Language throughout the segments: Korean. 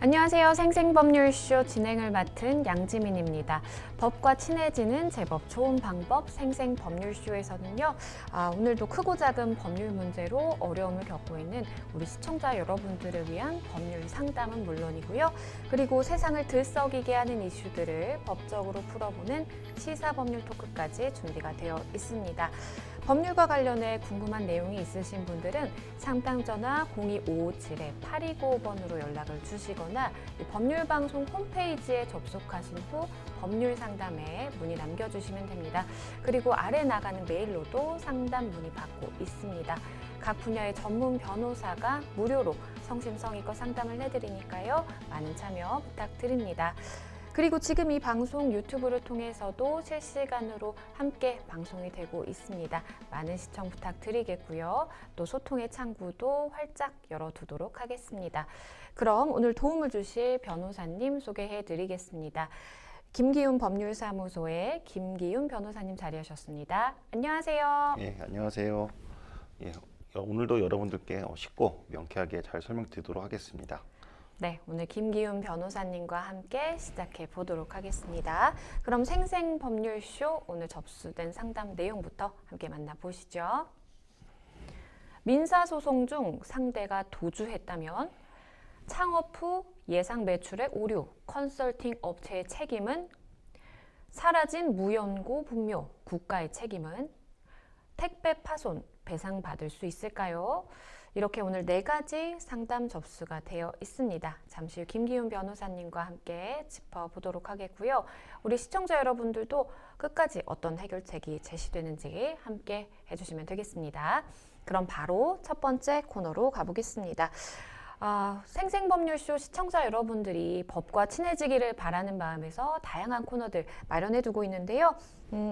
안녕하세요. 생생법률쇼 진행을 맡은 양지민입니다. 법과 친해지는 제법 좋은 방법 생생법률쇼에서는요. 오늘도 크고 작은 법률 문제로 어려움을 겪고 있는 우리 시청자 여러분들을 위한 법률 상담은 물론이고요. 그리고 세상을 들썩이게 하는 이슈들을 법적으로 풀어보는 시사법률 토크까지 준비가 되어 있습니다. 법률과 관련해 궁금한 내용이 있으신 분들은 상담전화 02-557-8295번으로 연락을 주시거나 법률방송 홈페이지에 접속하신 후 법률상담에 문의 남겨주시면 됩니다. 그리고 아래 나가는 메일로도 상담 문의 받고 있습니다. 각 분야의 전문 변호사가 무료로 성심성의껏 상담을 해드리니까요. 많은 참여 부탁드립니다. 그리고 지금 이 방송 유튜브를 통해서도 실시간으로 함께 방송이 되고 있습니다. 많은 시청 부탁드리겠고요. 또 소통의 창구도 활짝 열어두도록 하겠습니다. 그럼 오늘 도움을 주실 변호사님 소개해 드리겠습니다. 김기훈 법률사무소의 김기훈 변호사님 자리하셨습니다. 안녕하세요. 예, 안녕하세요. 예, 오늘도 여러분들께 쉽고 명쾌하게 잘 설명드리도록 하겠습니다. 네, 오늘 김기훈 변호사님과 함께 시작해 보도록 하겠습니다. 그럼 생생법률쇼 오늘 접수된 상담 내용부터 함께 만나보시죠. 민사소송 중 상대가 도주했다면 창업 후 예상 매출액 오류, 컨설팅 업체의 책임은 사라진 무연고 분묘, 국가의 책임은 택배 파손, 배상받을 수 있을까요? 이렇게 오늘 4가지 상담 접수가 되어 있습니다. 잠시 후 김기훈 변호사님과 함께 짚어보도록 하겠고요. 우리 시청자 여러분들도 끝까지 어떤 해결책이 제시되는지 함께 해주시면 되겠습니다. 그럼 바로 첫 번째 코너로 가보겠습니다. 생생법률쇼 시청자 여러분들이 법과 친해지기를 바라는 마음에서 다양한 코너들 마련해두고 있는데요.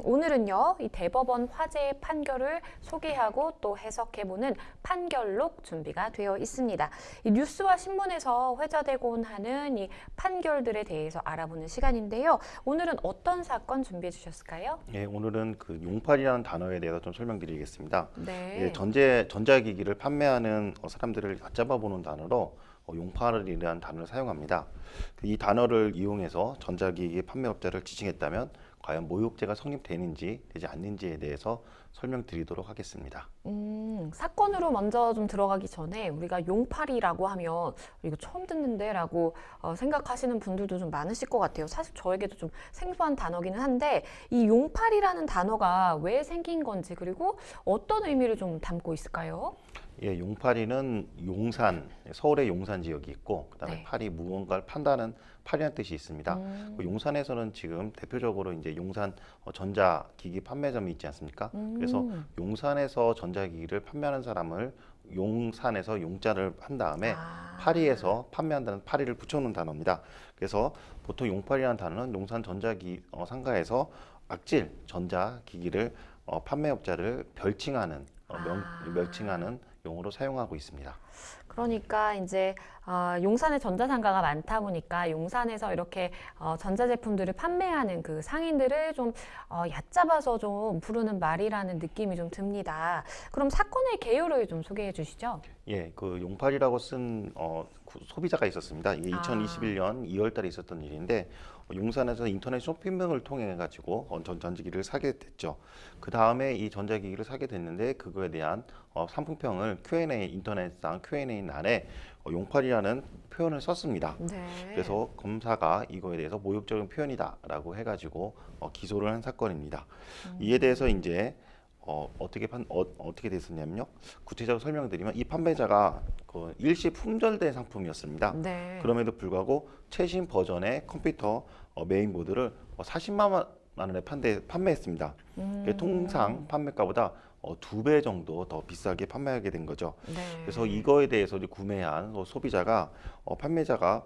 오늘은요, 이 대법원 화재의 판결을 소개하고 또 해석해보는 판결록 준비가 되어 있습니다. 이 뉴스와 신문에서 회자되곤 하는 이 판결들에 대해서 알아보는 시간인데요. 오늘은 어떤 사건 준비해 주셨을까요? 예, 오늘은 그 용팔이라는 단어에 대해서 좀 설명드리겠습니다. 네. 예, 전자기기를 판매하는 사람들을 얕잡아보는 단어로 용팔이라는 단어를 사용합니다. 이 단어를 이용해서 전자기기 판매업자를 지칭했다면 과연 모욕죄가 성립되는지 되지 않는지에 대해서 설명드리도록 하겠습니다. 사건으로 먼저 좀 들어가기 전에 우리가 용팔이라고 하면 이거 처음 듣는데 라고 생각하시는 분들도 좀 많으실 것 같아요. 사실 저에게도 좀 생소한 단어기는 한데 이 용팔이라는 단어가 왜 생긴 건지 그리고 어떤 의미를 좀 담고 있을까요? 예, 용팔이는 용산, 서울의 용산 지역이 있고 그다음에 네. 팔이 무언가를 판다는 팔이라는 뜻이 있습니다. 용산에서는 지금 대표적으로 이제 용산 전자기기 판매점이 있지 않습니까? 그래서 용산에서 전자기기를 판매하는 사람을 용산에서 용자를 한 다음에 파리에서 판매한다는 파리를 붙여놓은 단어입니다. 그래서 보통 용팔이라는 단어는 용산 전자기 상가에서 악질 전자기기를 판매업자를 별칭하는 멸칭하는 용어로 사용하고 있습니다. 그러니까 이제 용산에 전자상가가 많다 보니까 용산에서 이렇게 전자제품들을 판매하는 그 상인들을 좀 얕잡아서 좀 부르는 말이라는 느낌이 좀 듭니다. 그럼 사건의 개요를 좀 소개해 주시죠. 예, 그 용팔이라고 쓴 소비자가 있었습니다. 이게 2021년 2월 달에 있었던 일인데 용산에서 인터넷 쇼핑몰을 통해 가지고 전자기기를 사게 됐죠. 그 다음에 이 전자기기를 사게 됐는데 그거에 대한 상품평을 Q&A 인터넷상 Q&A 안에 용팔이라는 표현을 썼습니다. 네. 그래서 검사가 이거에 대해서 모욕적인 표현이다라고 해가지고 기소를 한 사건입니다. 이에 대해서 이제 어떻게 됐었냐면요. 구체적으로 설명드리면 이 판매자가 그 일시 품절된 상품이었습니다. 네. 그럼에도 불구하고 최신 버전의 컴퓨터 메인보드를 40만 원에 판매했습니다. 통상 판매가보다 2배 정도 더 비싸게 판매하게 된 거죠. 네. 그래서 이거에 대해서 구매한 소비자가 판매자가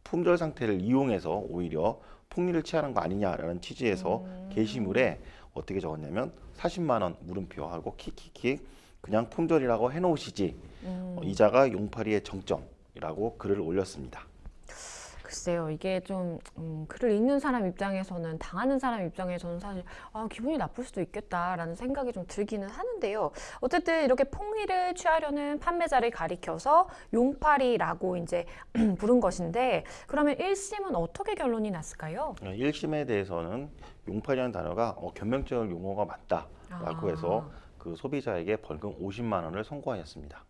품절 상태를 이용해서 오히려 폭리를 취하는 거 아니냐라는 취지에서 게시물에 어떻게 적었냐면 40만 원 물음표하고 킥킥킥 그냥 품절이라고 해놓으시지 이자가 용팔이의 정점이라고 글을 올렸습니다. 글쎄요, 이게 좀 글을 읽는 사람 입장에서는 당하는 사람 입장에서는 사실 기분이 나쁠 수도 있겠다라는 생각이 좀 들기는 하는데요. 어쨌든 이렇게 폭리를 취하려는 판매자를 가리켜서 용팔이라고 이제 부른 것인데 그러면 1심은 어떻게 결론이 났을까요? 1심에 대해서는 용팔이라는 단어가 변명적 용어가 맞다라고 해서 그 소비자에게 벌금 50만 원을 선고하였습니다.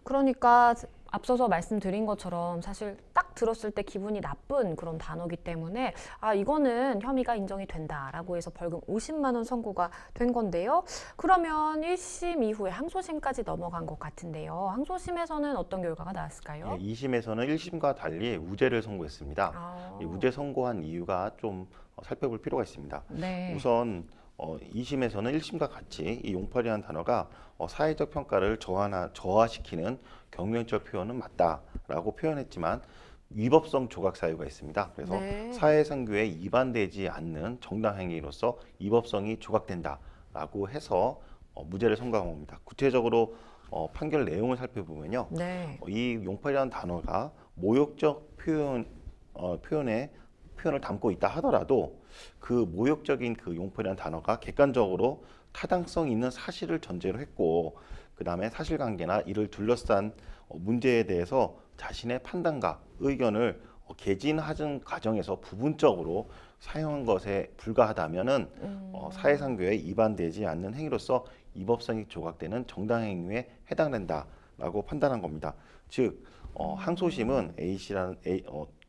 그러니까 앞서서 말씀드린 것처럼 사실 딱 들었을 때 기분이 나쁜 그런 단어기 때문에 이거는 혐의가 인정이 된다라고 해서 벌금 50만 원 선고가 된 건데요. 그러면 1심 이후에 항소심까지 넘어간 것 같은데요. 항소심에서는 어떤 결과가 나왔을까요? 2심에서는 1심과 달리 무죄를 선고했습니다. 이 무죄 선고한 이유가 좀 살펴볼 필요가 있습니다. 네. 우선 2심에서는 1심과 같이 이 용팔이라는 단어가 사회적 평가를 저하시키는 경멸적 표현은 맞다라고 표현했지만 위법성 조각 사유가 있습니다. 그래서 네. 사회상규에 위반되지 않는 정당 행위로서 위법성이 조각된다라고 해서 무죄를 선고한 겁니다. 구체적으로 판결 내용을 살펴보면요, 네. 이 용팔이라는 단어가 모욕적 표현을 담고 있다 하더라도 그 모욕적인 그 용팔이라는 단어가 객관적으로 타당성 있는 사실을 전제로 했고, 그 다음에 사실관계나 이를 둘러싼 문제에 대해서 자신의 판단과 의견을 개진하는 과정에서 부분적으로 사용한 것에 불과하다면은 사회상규에 위반되지 않는 행위로서 위법성이 조각되는 정당행위에 해당된다라고 판단한 겁니다. 즉 항소심은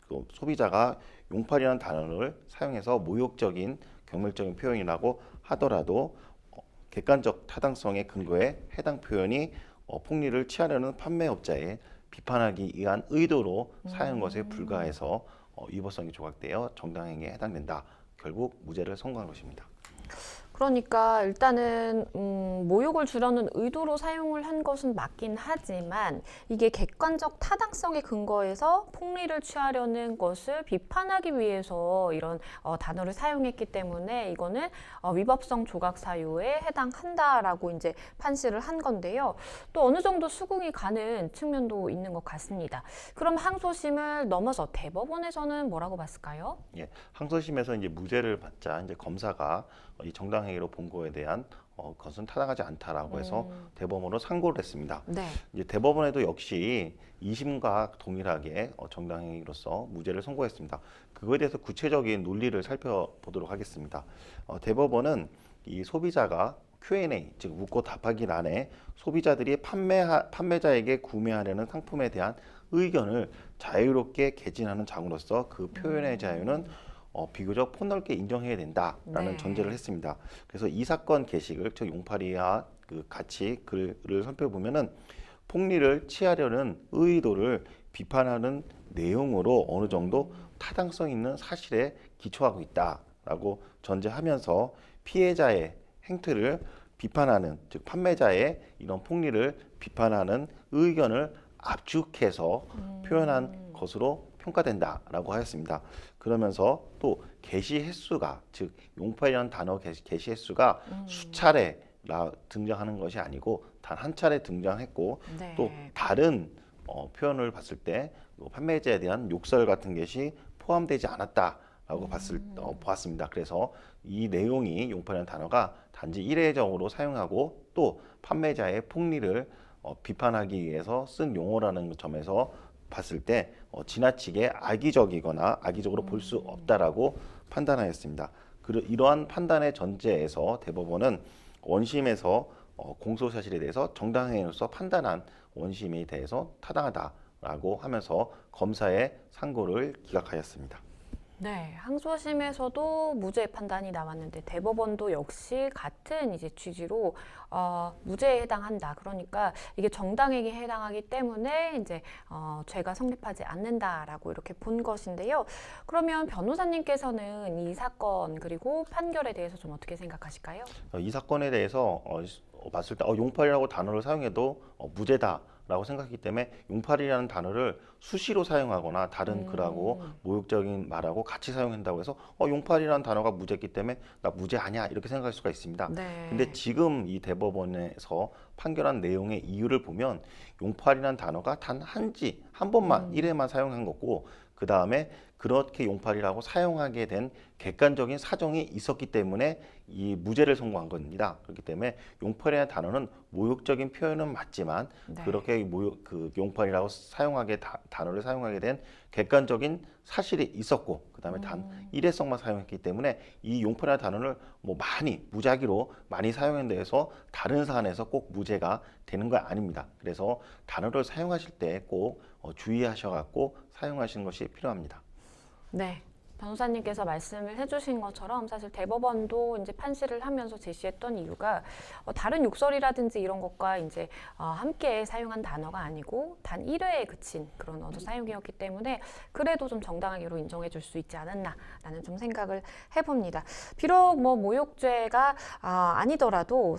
그 소비자가 용팔이라는 단어를 사용해서 모욕적인 경멸적인 표현이라고 하더라도 객관적 타당성의 근거에 해당 표현이 폭리를 취하려는 판매업자의 비판하기 위한 의도로 사용한 것에 불과해서 위법성이 조각되어 정당행위에 해당된다. 결국 무죄를 선고한 것입니다. 그러니까 일단은 모욕을 주려는 의도로 사용을 한 것은 맞긴 하지만 이게 객관적 타당성의 근거에서 폭리를 취하려는 것을 비판하기 위해서 이런 단어를 사용했기 때문에 이거는 위법성 조각 사유에 해당한다라고 이제 판시를 한 건데요. 또 어느 정도 수긍이 가는 측면도 있는 것 같습니다. 그럼 항소심을 넘어서 대법원에서는 뭐라고 봤을까요? 예, 항소심에서 이제 무죄를 받자 이제 검사가 이 정당행위로 본 거에 대한 것은 타당하지 않다라고 해서 대법원으로 상고를 했습니다. 네. 이제 대법원에도 역시 2심과 동일하게 정당행위로서 무죄를 선고했습니다. 그거에 대해서 구체적인 논리를 살펴보도록 하겠습니다. 대법원은 이 소비자가 Q&A, 즉 묻고 답하기란에 소비자들이 판매자에게 구매하려는 상품에 대한 의견을 자유롭게 개진하는 장으로서 그 표현의 자유는 비교적 폭넓게 인정해야 된다라는 네. 전제를 했습니다. 그래서 이 사건 게시글, 즉 용팔이와 같이 글을 살펴보면은 폭리를 취하려는 의도를 비판하는 내용으로 어느 정도 타당성 있는 사실에 기초하고 있다라고 전제하면서 피해자의 행태를 비판하는, 즉 판매자의 이런 폭리를 비판하는 의견을 압축해서 표현한 것으로 평가된다라고 하였습니다. 그러면서 또 게시 횟수가, 즉 용팔이라는 단어 게시 횟수가 수차례 등장하는 것이 아니고 단 한 차례 등장했고, 네. 또 다른 표현을 봤을 때 판매자에 대한 욕설 같은 것이 포함되지 않았다라고 보았습니다. 그래서 이 내용이 용팔이라는 단어가 단지 일회적으로 사용하고 또 판매자의 폭리를 비판하기 위해서 쓴 용어라는 점에서 봤을 때 지나치게 악의적이거나 악의적으로 볼 수 없다라고 판단하였습니다. 이러한 판단의 전제에서 대법원은 원심에서 공소사실에 대해서 정당행위로서 판단한 원심에 대해서 타당하다라고 하면서 검사의 상고를 기각하였습니다. 네, 항소심에서도 무죄 판단이 나왔는데 대법원도 역시 같은 이제 취지로 무죄에 해당한다. 그러니까 이게 정당행위에 해당하기 때문에 이제 죄가 성립하지 않는다라고 이렇게 본 것인데요. 그러면 변호사님께서는 이 사건 그리고 판결에 대해서 좀 어떻게 생각하실까요? 이 사건에 대해서 봤을 때 용팔이라고 단어를 사용해도 무죄다라고 생각하기 때문에 용팔이라는 단어를 수시로 사용하거나 다른 글하고 모욕적인 말하고 같이 사용한다고 해서 용팔이라는 단어가 무죄이기 때문에 나 무죄 아니야 이렇게 생각할 수가 있습니다. 네. 근데 지금 이 대법원에서 판결한 내용의 이유를 보면 용팔이라는 단어가 단 한 번만 1회만 사용한 거고 그 다음에 그렇게 용팔이라고 사용하게 된 객관적인 사정이 있었기 때문에 이 무죄를 선고한 겁니다. 그렇기 때문에 용팔이라는 단어는 모욕적인 표현은 맞지만 네. 그렇게 그 용팔이라고 단어를 사용하게 된 객관적인 사실이 있었고 그 다음에 단 일회성만 사용했기 때문에 이 용팔이라는 단어를 뭐 무작위로 많이 사용한 데에서 다른 사안에서 꼭 무죄가 되는 거 아닙니다. 그래서 단어를 사용하실 때 꼭 주의하셔갖고 사용하시는 것이 필요합니다. 네. 변호사님께서 말씀을 해주신 것처럼 사실 대법원도 이제 판시를 하면서 제시했던 이유가 다른 욕설이라든지 이런 것과 이제 함께 사용한 단어가 아니고 단 1회에 그친 그런 어조 사용이었기 때문에 그래도 좀 정당하게로 인정해 줄 수 있지 않았나라는 좀 생각을 해봅니다. 비록 뭐 모욕죄가 아니더라도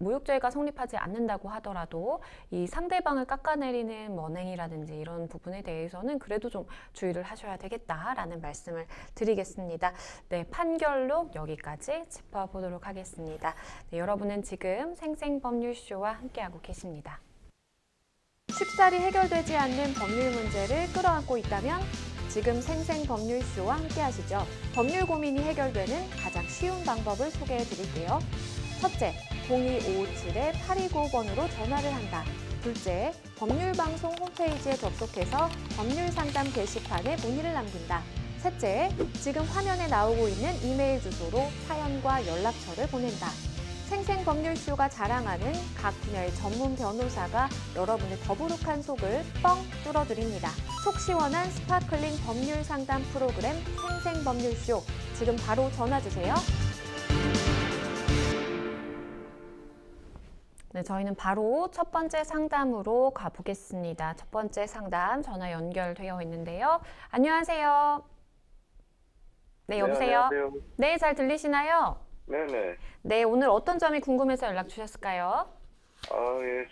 모욕죄가 성립하지 않는다고 하더라도 이 상대방을 깎아내리는 언행이라든지 이런 부분에 대해서는 그래도 좀 주의를 하셔야 되겠다라는 말씀을 드리겠습니다. 네, 판결록 여기까지 짚어보도록 하겠습니다. 네, 여러분은 지금 생생법률쇼와 함께하고 계십니다. 쉽사리 해결되지 않는 법률 문제를 끌어안고 있다면 지금 생생법률쇼와 함께하시죠. 법률 고민이 해결되는 가장 쉬운 방법을 소개해 드릴게요. 첫째, 02557-829번으로 전화를 한다. 둘째, 법률방송 홈페이지에 접속해서 법률상담 게시판에 문의를 남긴다. 셋째, 지금 화면에 나오고 있는 이메일 주소로 사연과 연락처를 보낸다. 생생법률쇼가 자랑하는 각 분야의 전문 변호사가 여러분의 더부룩한 속을 뻥 뚫어드립니다. 속 시원한 스파클링 법률 상담 프로그램 생생법률쇼, 지금 바로 전화주세요. 네, 저희는 바로 첫 번째 상담으로 가보겠습니다. 첫 번째 상담 전화 연결되어 있는데요. 안녕하세요. 네, 여보세요? 네, 안녕하세요. 네, 잘 들리시나요? 네네. 네, 오늘 어떤 점이 궁금해서 연락 주셨을까요? 예,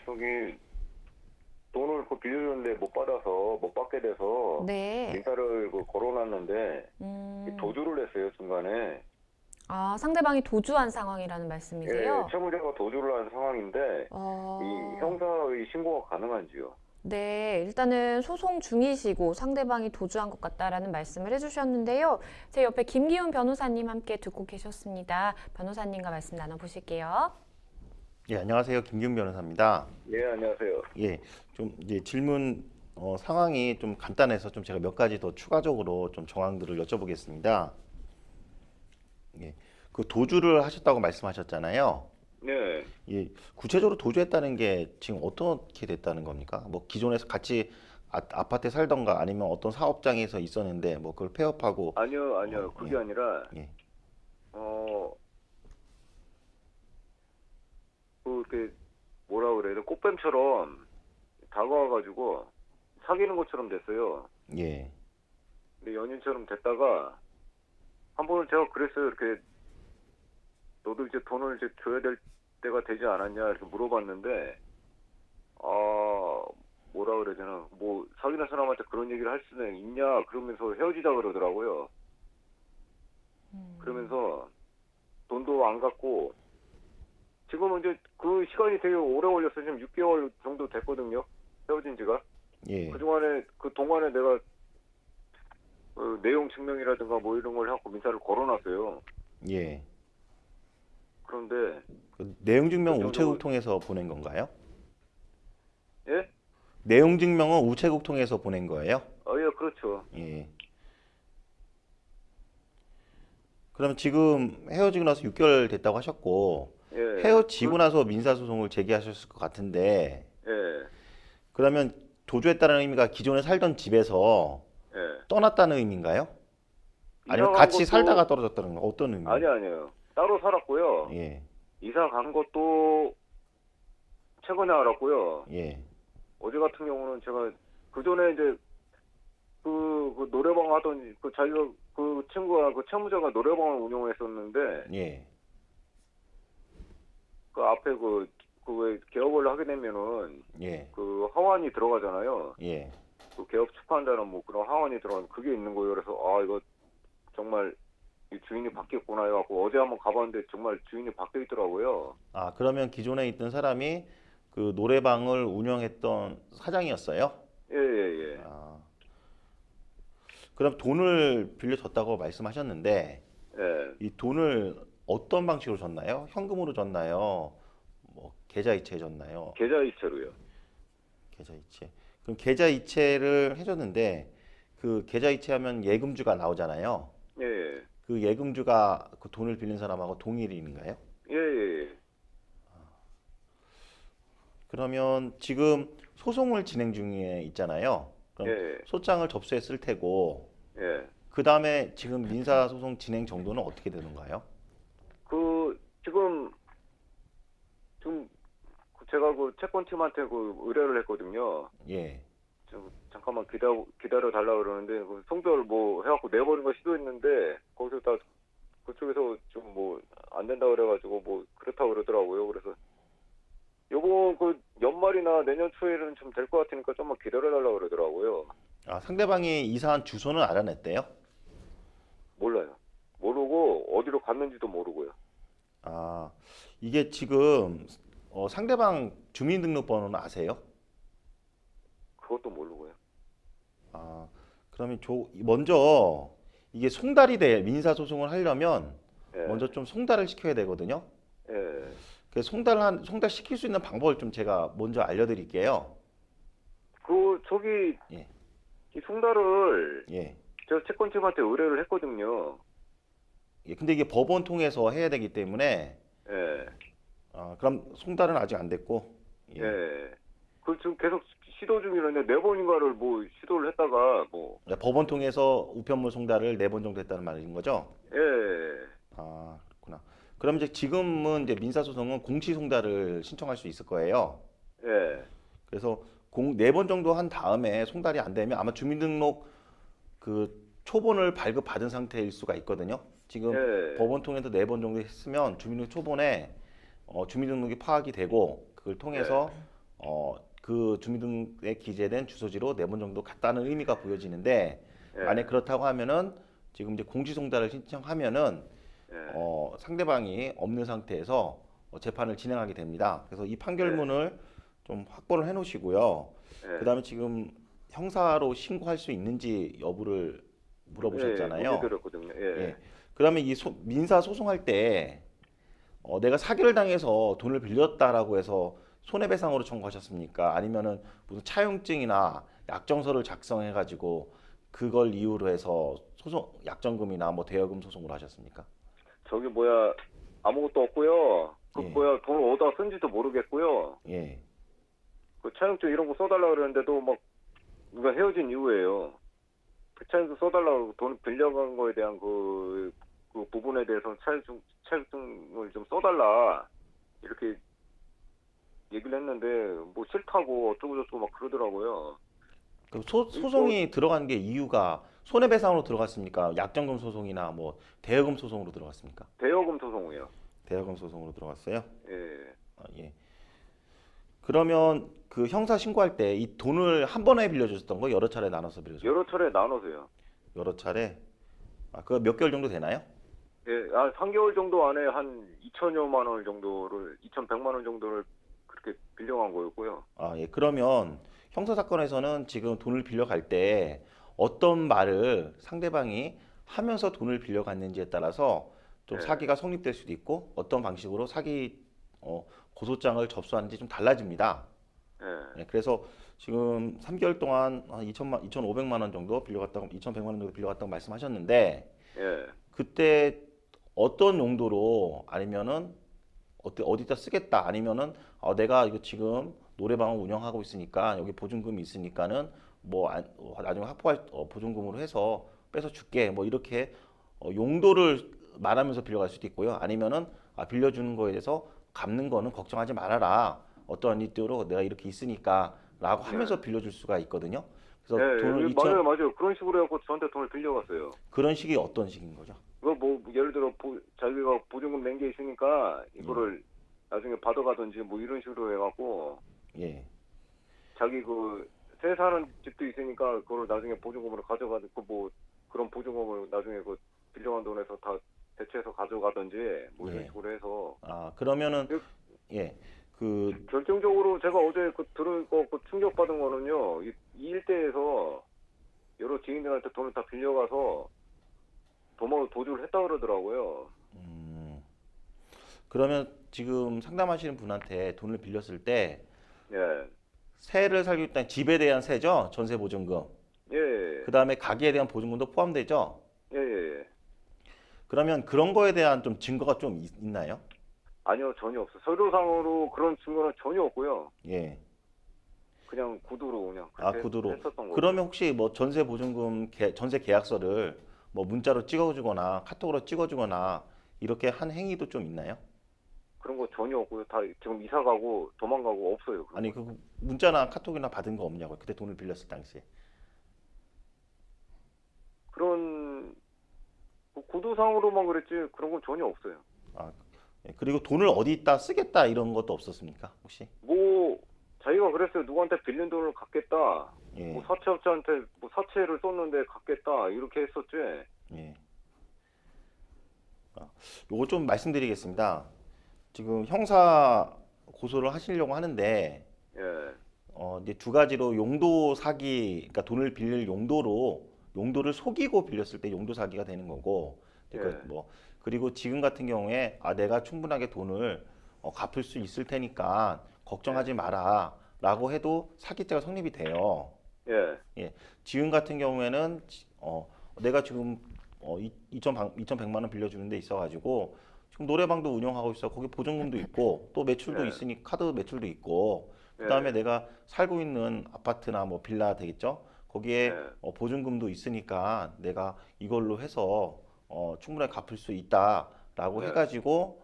돈을 빌려줬는데 못 받게 돼서 네. 민사를 걸어놨는데 도주를 했어요, 중간에. 상대방이 도주한 상황이라는 말씀이세요? 예, 채무자가 도주를 한 상황인데 이 형사의 신고가 가능한지요? 네, 일단은 소송 중이시고 상대방이 도주한 것 같다라는 말씀을 해주셨는데요. 제 옆에 김기훈 변호사님 함께 듣고 계셨습니다. 변호사님과 말씀 나눠보실게요. 예, 안녕하세요. 김기훈 변호사입니다. 예, 안녕하세요. 예, 좀 이제 질문 상황이 좀 간단해서 좀 제가 몇 가지 더 추가적으로 좀 정황들을 여쭤보겠습니다. 예, 그 도주를 하셨다고 말씀하셨잖아요. 네. 예, 구체적으로 도주했다는 게 지금 어떻게 됐다는 겁니까? 뭐 기존에서 같이 아파트에 살던가 아니면 어떤 사업장에서 있었는데 뭐 그걸 폐업하고 아니요. 그게 예. 아니라 예. 그렇게 뭐라 그래야 돼? 꽃뱀처럼 다가와가지고 사귀는 것처럼 됐어요. 예. 근데 연인처럼 됐다가 한 번은 제가 그랬어요. 이렇게 너도 이제 돈을 이제 줘야 될 때가 되지 않았냐 이렇게 물어봤는데 뭐라 그래야 되나 뭐 사귀는 사람한테 그런 얘기를 할 수는 있냐 그러면서 헤어지자 그러더라고요. 그러면서 돈도 안 갚고 지금은 이제 그 시간이 되게 오래 걸렸어요. 지금 6개월 정도 됐거든요. 헤어진 지가. 예. 그 동안에 내가 내용 증명이라든가 뭐 이런 걸 하고 민사를 걸어놨어요. 예. 그런데 그 내용 증명 그 정도- 우체국 통해서 보낸 건가요? 예? 내용 증명은 우체국 통해서 보낸 거예요? 예, 그렇죠. 예. 그럼 지금 헤어지고 나서 6개월 됐다고 하셨고 예. 헤어지고 나서 민사소송을 제기하셨을 것 같은데 예. 그러면 도주했다는 의미가 기존에 살던 집에서 예. 떠났다는 의미인가요? 아니면 이사 간 같이 것도- 살다가 떨어졌다는 거 어떤 의미? 아니요. 따로 살았고요. 예. 이사 간 것도 최근에 알았고요. 예. 어제 같은 경우는 제가 그 전에 이제 그 노래방 하던 그 자기가 그 친구가 그 채무자가 노래방을 운영했었는데 예. 그 앞에 왜 개업을 하게 되면은 예. 그 하원이 들어가잖아요. 예. 그 개업 축하한다는 뭐 그런 하원이 들어가는 그게 있는 거예요. 그래서 이거 정말 이 주인이 바뀌었구나 해갖고 어제 한번 가봤는데 정말 주인이 바뀌어 있더라고요. 그러면 기존에 있던 사람이 그 노래방을 운영했던 사장이었어요? 예. 아, 그럼 돈을 빌려줬다고 말씀하셨는데 예. 이 돈을 어떤 방식으로 줬나요? 현금으로 줬나요? 뭐 계좌이체해 줬나요? 계좌이체로요. 계좌이체. 그럼 계좌이체를 해줬는데 그 계좌이체하면 예금주가 나오잖아요. 예, 예, 그 예금주가 그 돈을 빌린 사람하고 동일인가요? 예, 예, 그러면 지금 소송을 진행 중에 있잖아요. 그럼 예, 소장을 접수했을 테고 예. 그 다음에 지금 민사소송 진행 정도는 어떻게 되는가요? 지금 제가 그 채권팀한테 그 의뢰를 했거든요. 예. 좀 잠깐만 기다려 달라 그러는데 그 송별 뭐 해갖고 내버린 거 시도했는데 거기서 다 그쪽에서 좀 뭐 안 된다 그래가지고 뭐 그렇다 그러더라고요. 그래서 요번 그 연말이나 내년 초에는 좀 될 것 같으니까 좀만 기다려 달라 그러더라고요. 아, 상대방이 이사한 주소는 알아냈대요? 몰라요. 모르고 어디로 갔는지도 모르고요. 아, 이게 지금 상대방 주민등록번호는 아세요? 그것도 모르고요. 아, 그러면 먼저 이게 송달이 돼 민사소송을 하려면 예, 먼저 좀 송달을 시켜야 되거든요. 예. 그 송달 시킬 수 있는 방법을 좀 제가 먼저 알려드릴게요. 저기 예, 이 송달을 예, 제가 채권팀한테 의뢰를 했거든요. 예. 근데 이게 법원 통해서 해야 되기 때문에 예, 그럼 송달은 아직 안 됐고, 예, 예. 지금 계속 시도 중이라는데 네 번인가를 뭐 시도를 했다가 뭐 네, 법원 통해서 우편물 송달을 4번 정도 했다는 말인 거죠? 예, 아, 그렇구나. 그럼 이제 지금은 이제 민사소송은 공시 송달을 신청할 수 있을 거예요. 예, 그래서 4번 정도 한 다음에 송달이 안 되면 아마 주민등록 그 초본을 발급받은 상태일 수가 있거든요. 지금 예, 법원 통해서 4번 정도 했으면 주민등록 초본에 주민등록이 파악이 되고 그걸 통해서 그 주민등록에 기재된 주소지로 4번 정도 갔다는 의미가 보여지는데 예, 만약 그렇다고 하면은 지금 이제 공시송달을 신청하면은 예, 상대방이 없는 상태에서 재판을 진행하게 됩니다. 그래서 이 판결문을 좀 확보를 해 놓으시고요. 예. 그다음에 지금 형사로 신고할 수 있는지 여부를 물어보셨잖아요. 문의 드렸거든요. 예, 예. 그러면 이 민사 소송할 때 내가 사기를 당해서 돈을 빌렸다라고 해서 손해배상으로 청구하셨습니까? 아니면은 무슨 차용증이나 약정서를 작성해 가지고 그걸 이유로 해서 약정금이나 뭐 대여금 소송으로 하셨습니까? 저기 뭐야 아무것도 없고요. 예. 돈을 어디다 쓴지도 모르겠고요. 예. 그 차용증 이런 거 써달라 그랬는데도 막 누가 헤어진 이후에요. 그 차용증 써달라고 그러고 돈 빌려간 거에 대한 그 부분에 대해서 차용증을 좀 써달라 이렇게 얘기를 했는데 뭐 싫다고 어쩌고저쩌고 막 그러더라고요. 그 소송이 들어간 게 이유가 손해배상으로 들어갔습니까? 약정금 소송이나 뭐 대여금 소송으로 들어갔습니까? 대여금 소송이요. 대여금 소송으로 들어갔어요? 예. 예. 그러면 그 형사 신고할 때 이 돈을 한 번에 빌려줬던 거 여러 차례 나눠서 빌려줬어요? 여러 차례 나눠서요. 여러 차례? 그거 몇 개월 정도 되나요? 예, 3개월 정도 안에 한 2천여만 원 정도를, 2,100만 원 정도를 그렇게 빌려간 거였고요. 예. 그러면 형사 사건에서는 지금 돈을 빌려갈 때 어떤 말을 상대방이 하면서 돈을 빌려갔는지에 따라서 좀 네. 사기가 성립될 수도 있고 어떤 방식으로 사기 고소장을 접수하는지 좀 달라집니다. 예, 네, 그래서 지금 3개월 동안 한 2,500만 원 정도 빌려갔다고 2,100만 원 정도 빌려갔다고 말씀하셨는데 예. 그때 어떤 용도로 아니면은 어디다 쓰겠다 아니면은 내가 이거 지금 노래방을 운영하고 있으니까 여기 보증금이 있으니까는 나중에 확보할 보증금으로 해서 빼서 줄게 뭐 이렇게 용도를 말하면서 빌려갈 수도 있고요. 아니면은 빌려주는 거에 대해서 갚는 거는 걱정하지 말아라. 어떠한 이유로 내가 이렇게 있으니까라고 하면서 빌려줄 수가 있거든요. 그래서 예, 돈을 맞아요. 그런 식으로 해갖고 저한테 돈을 빌려갔어요. 그런 식이 어떤 식인 거죠? 이거 뭐, 예를 들어, 자기가 보증금 낸 게 있으니까 이거를 나중에 받아가든지 뭐 이런 식으로 해갖고 예. 자기 새 사는 집도 있으니까 그걸 나중에 보증금으로 가져가고 뭐 그런 보증금을 나중에 빌려간 돈에서 다 대체해서 가져가든지 뭐 이런 예. 식으로 해서 그러면은 그- 예. 결정적으로 제가 어제 들은 거 충격받은 거는요. 이 일대에서 여러 지인들한테 돈을 다 빌려가서 도주를 했다 그러더라고요. 그러면 지금 상담하시는 분한테 돈을 빌렸을 때 예, 세를 살고 있다는 집에 대한 세죠? 전세 보증금. 예, 그 다음에 가게에 대한 보증금도 포함되죠? 예, 예. 그러면 그런 거에 대한 좀 증거가 좀 있나요? 아니요, 전혀 없어요. 서류상으로 그런 증거는 전혀 없고요. 예. 그냥 구두로 그냥 아, 그렇게 구두로. 했었던 거예요. 그러면 혹시 뭐 전세 보증금 전세 계약서를 뭐 문자로 찍어주거나 카톡으로 찍어주거나 이렇게 한 행위도 좀 있나요? 그런 거 전혀 없고요. 다 지금 이사 가고 도망가고 없어요. 그런 아니 거. 그 문자나 카톡이나 받은 거 없냐고요? 그때 돈을 빌렸을 당시에. 그런 구두상으로만 그랬지 그런 건 전혀 없어요. 아, 예. 그리고 돈을 어디다 쓰겠다 이런 것도 없었습니까? 혹시? 뭐 자기가 그랬어요. 누구한테 빌린 돈을 갚겠다. 예. 뭐 사채업자한테 뭐 사채를 썼는데 갚겠다 이렇게 했었지. 예. 요거 좀 말씀드리겠습니다. 지금 형사 고소를 하시려고 하는데 예, 이제 두 가지로 용도 사기, 그러니까 돈을 빌릴 용도를 속이고 빌렸을 때 용도 사기가 되는 거고, 이제 예. 그리고 지금 같은 경우에 내가 충분하게 돈을 갚을 수 있을 테니까 걱정하지 마라라고 해도 사기죄가 성립이 돼요. 예, 예, 지금 같은 경우에는 내가 지금 2,100만 원 빌려주는 데 있어가지고 지금 노래방도 운영하고 있어. 거기 보증금도 있고 또 매출도 네. 있으니 카드 매출도 있고 네. 그다음에 내가 살고 있는 아파트나 뭐 빌라 되겠죠? 거기에 네. 보증금도 있으니까 내가 이걸로 해서 충분하게 갚을 수 있다라고 네. 해가지고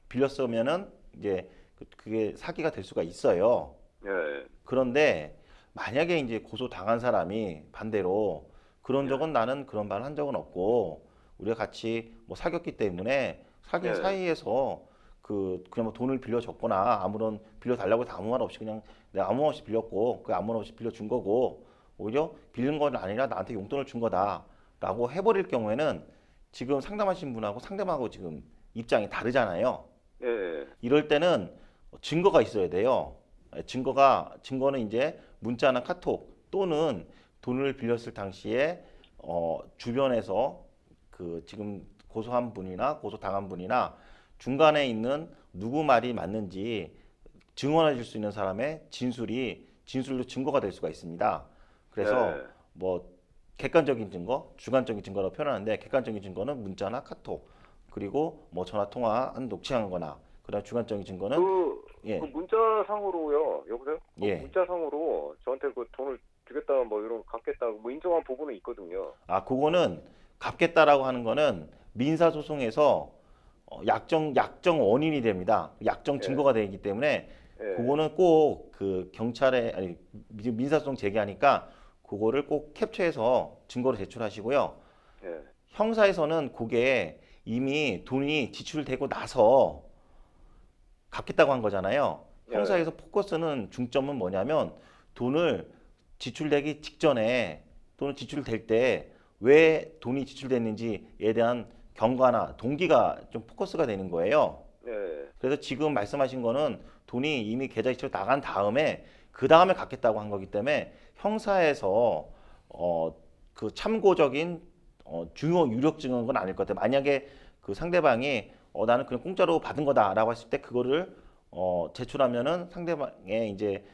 빌렸으면은 이제 그게 사기가 될 수가 있어요. 예, 그런데 만약에 이제 고소 당한 사람이 반대로 그런 네. 적은 나는 그런 말 한 적은 없고 우리가 같이 뭐 사귀었기 때문에 사귄 네. 사이에서 그냥 뭐 돈을 빌려줬거나 아무런 빌려달라고 해서 아무 말 없이 그냥 내가 아무 말 없이 빌렸고 그 아무 말 없이 빌려준 거고 오히려 빌린 건 아니라 나한테 용돈을 준 거다라고 해버릴 경우에는 지금 상담하신 분하고 상대방하고 지금 입장이 다르잖아요. 예, 이럴 때는 증거가 있어야 돼요. 증거는 이제 문자나 카톡 또는 돈을 빌렸을 당시에 주변에서 그 지금 고소한 분이나 고소당한 분이나 중간에 있는 누구 말이 맞는지 증언해 줄 수 있는 사람의 진술도 증거가 될 수가 있습니다. 그래서 네. 뭐 객관적인 증거, 주관적인 증거로 표현하는데 객관적인 증거는 문자나 카톡 그리고 뭐 전화 통화한 녹취한 거나 그다음 주관적인 증거는 예. 그 문자상으로요. 여보세요? 그 예. 문자상으로 저한테 그 돈을 주겠다 뭐 이런 거 갚겠다 뭐 인정한 부분은 있거든요. 그거는 갚겠다라고 하는 거는 민사소송에서 약정 원인이 됩니다. 약정 예. 증거가 되기 때문에 예. 그거는 꼭 그 경찰에 아니 민사소송 제기하니까 그거를 꼭 캡처해서 증거로 제출하시고요. 예. 형사에서는 그게 이미 돈이 지출되고 나서 갚겠다고 한 거잖아요. 예. 형사에서 포커스는 중점은 뭐냐면 돈을 지출되기 직전에 돈을 지출될 때 왜 돈이 지출됐는지에 대한 경과나 동기가 좀 포커스가 되는 거예요. 예. 그래서 지금 말씀하신 거는 돈이 이미 계좌 이체로 나간 다음에 그 다음에 갚겠다고 한 거기 때문에 형사에서 그 참고적인 중요 유력 증언은 아닐 것 같아요. 만약에 그 상대방이 나는 그냥 공짜로 받은 거다라고 했을 때 그거를 제출하면은 상대방의 이제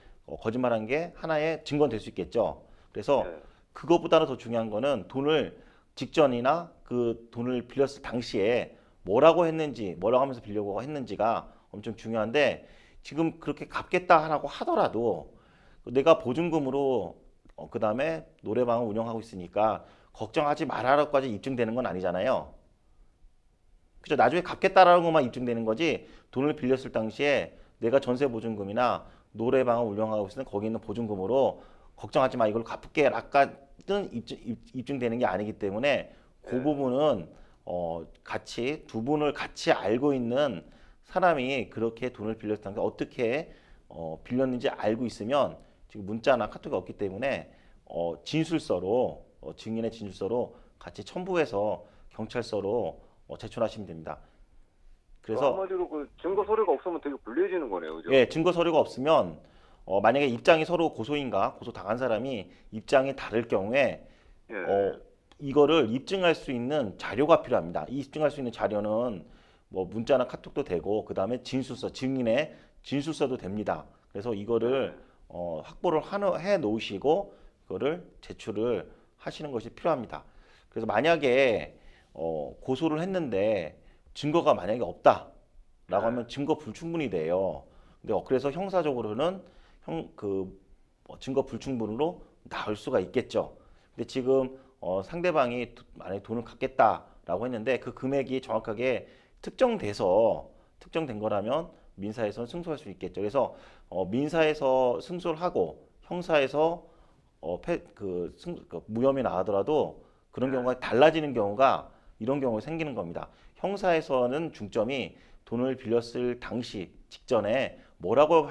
거짓말한 게 하나의 증거는 될 수 있겠죠. 그래서 예. 그것보다는 더 중요한 거는 돈을 직전이나 그 돈을 빌렸을 당시에 뭐라고 했는지, 뭐라고 하면서 빌려고 했는지가 엄청 중요한데 지금 그렇게 갚겠다라고 하더라도 내가 보증금으로 그다음에 노래방을 운영하고 있으니까 걱정하지 말아라고까지 입증되는 건 아니잖아요. 그죠? 나중에 갚겠다라는 것만 입증되는 거지 돈을 빌렸을 당시에 내가 전세 보증금이나 노래방을 운영하고 있으면 거기 있는 보증금으로 걱정하지 마 이걸 갚을게 라까는 입증되는 게 아니기 때문에 그 네. 부분은 같이 두 분을 같이 알고 있는 사람이 그렇게 돈을 빌렸을 당시에 어떻게 빌렸는지 알고 있으면 지금 문자나 카톡이 없기 때문에 진술서로 증인의 진술서로 같이 첨부해서 경찰서로 제출하시면 됩니다. 그래서 한마디로 그 증거 서류가 없으면 되게 불리해지는 거네요, 그죠? 예, 증거 서류가 없으면 만약에 입장이 서로 고소인과 고소 당한 사람이 입장이 다를 경우에 예. 이거를 입증할 수 있는 자료가 필요합니다. 이 입증할 수 있는 자료는 뭐 문자나 카톡도 되고 그 다음에 진술서, 증인의 진술서도 됩니다. 그래서 이거를 확보를 해 놓으시고 이거를 제출을 하시는 것이 필요합니다. 그래서 만약에 고소를 했는데 증거가 만약에 없다라고 하면 증거 불충분이 돼요. 근데 그래서 형사적으로는 증거 불충분으로 나올 수가 있겠죠. 근데 지금 상대방이 만약에 돈을 갚겠다라고 했는데 그 금액이 정확하게 특정된 거라면 민사에서는 승소할 수 있겠죠. 그래서 민사에서 승소를 하고 형사에서 무혐의 나가더라도 그런 경우가 달라지는 경우가 이런 경우가 생기는 겁니다. 형사에서는 중점이 돈을 빌렸을 당시 직전에 뭐라고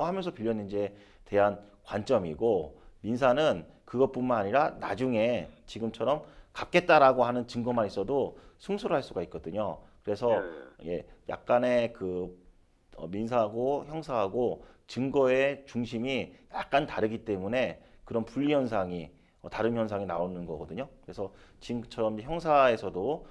하면서 빌렸는지에 대한 관점이고 민사는 그것뿐만 아니라 나중에 지금처럼 갚겠다라고 하는 증거만 있어도 승소를 할 수가 있거든요. 그래서 약간의 민사하고 형사하고 증거의 중심이 약간 다르기 때문에 그런 분리 현상이 다른 현상이 나오는 거거든요. 그래서 지금처럼 형사에서도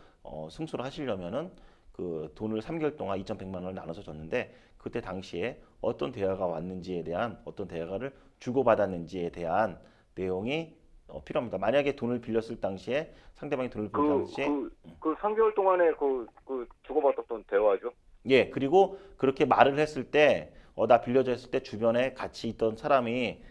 승소를 하시려면은 그 돈을 3개월 동안 2,100만 원을 나눠서 줬는데 그때 당시에 어떤 대화가 왔는지에 대한 어떤 대화를 주고받았는지에 대한 내용이 필요합니다. 만약에 돈을 빌렸을 당시에 상대방이 돈을 빌렸을 당시에 그 3개월 동안에 그 주고받았던 대화죠. 예, 그리고 그렇게 말을 했을 때 나 빌려줘 했을 때 주변에 같이 있던 사람이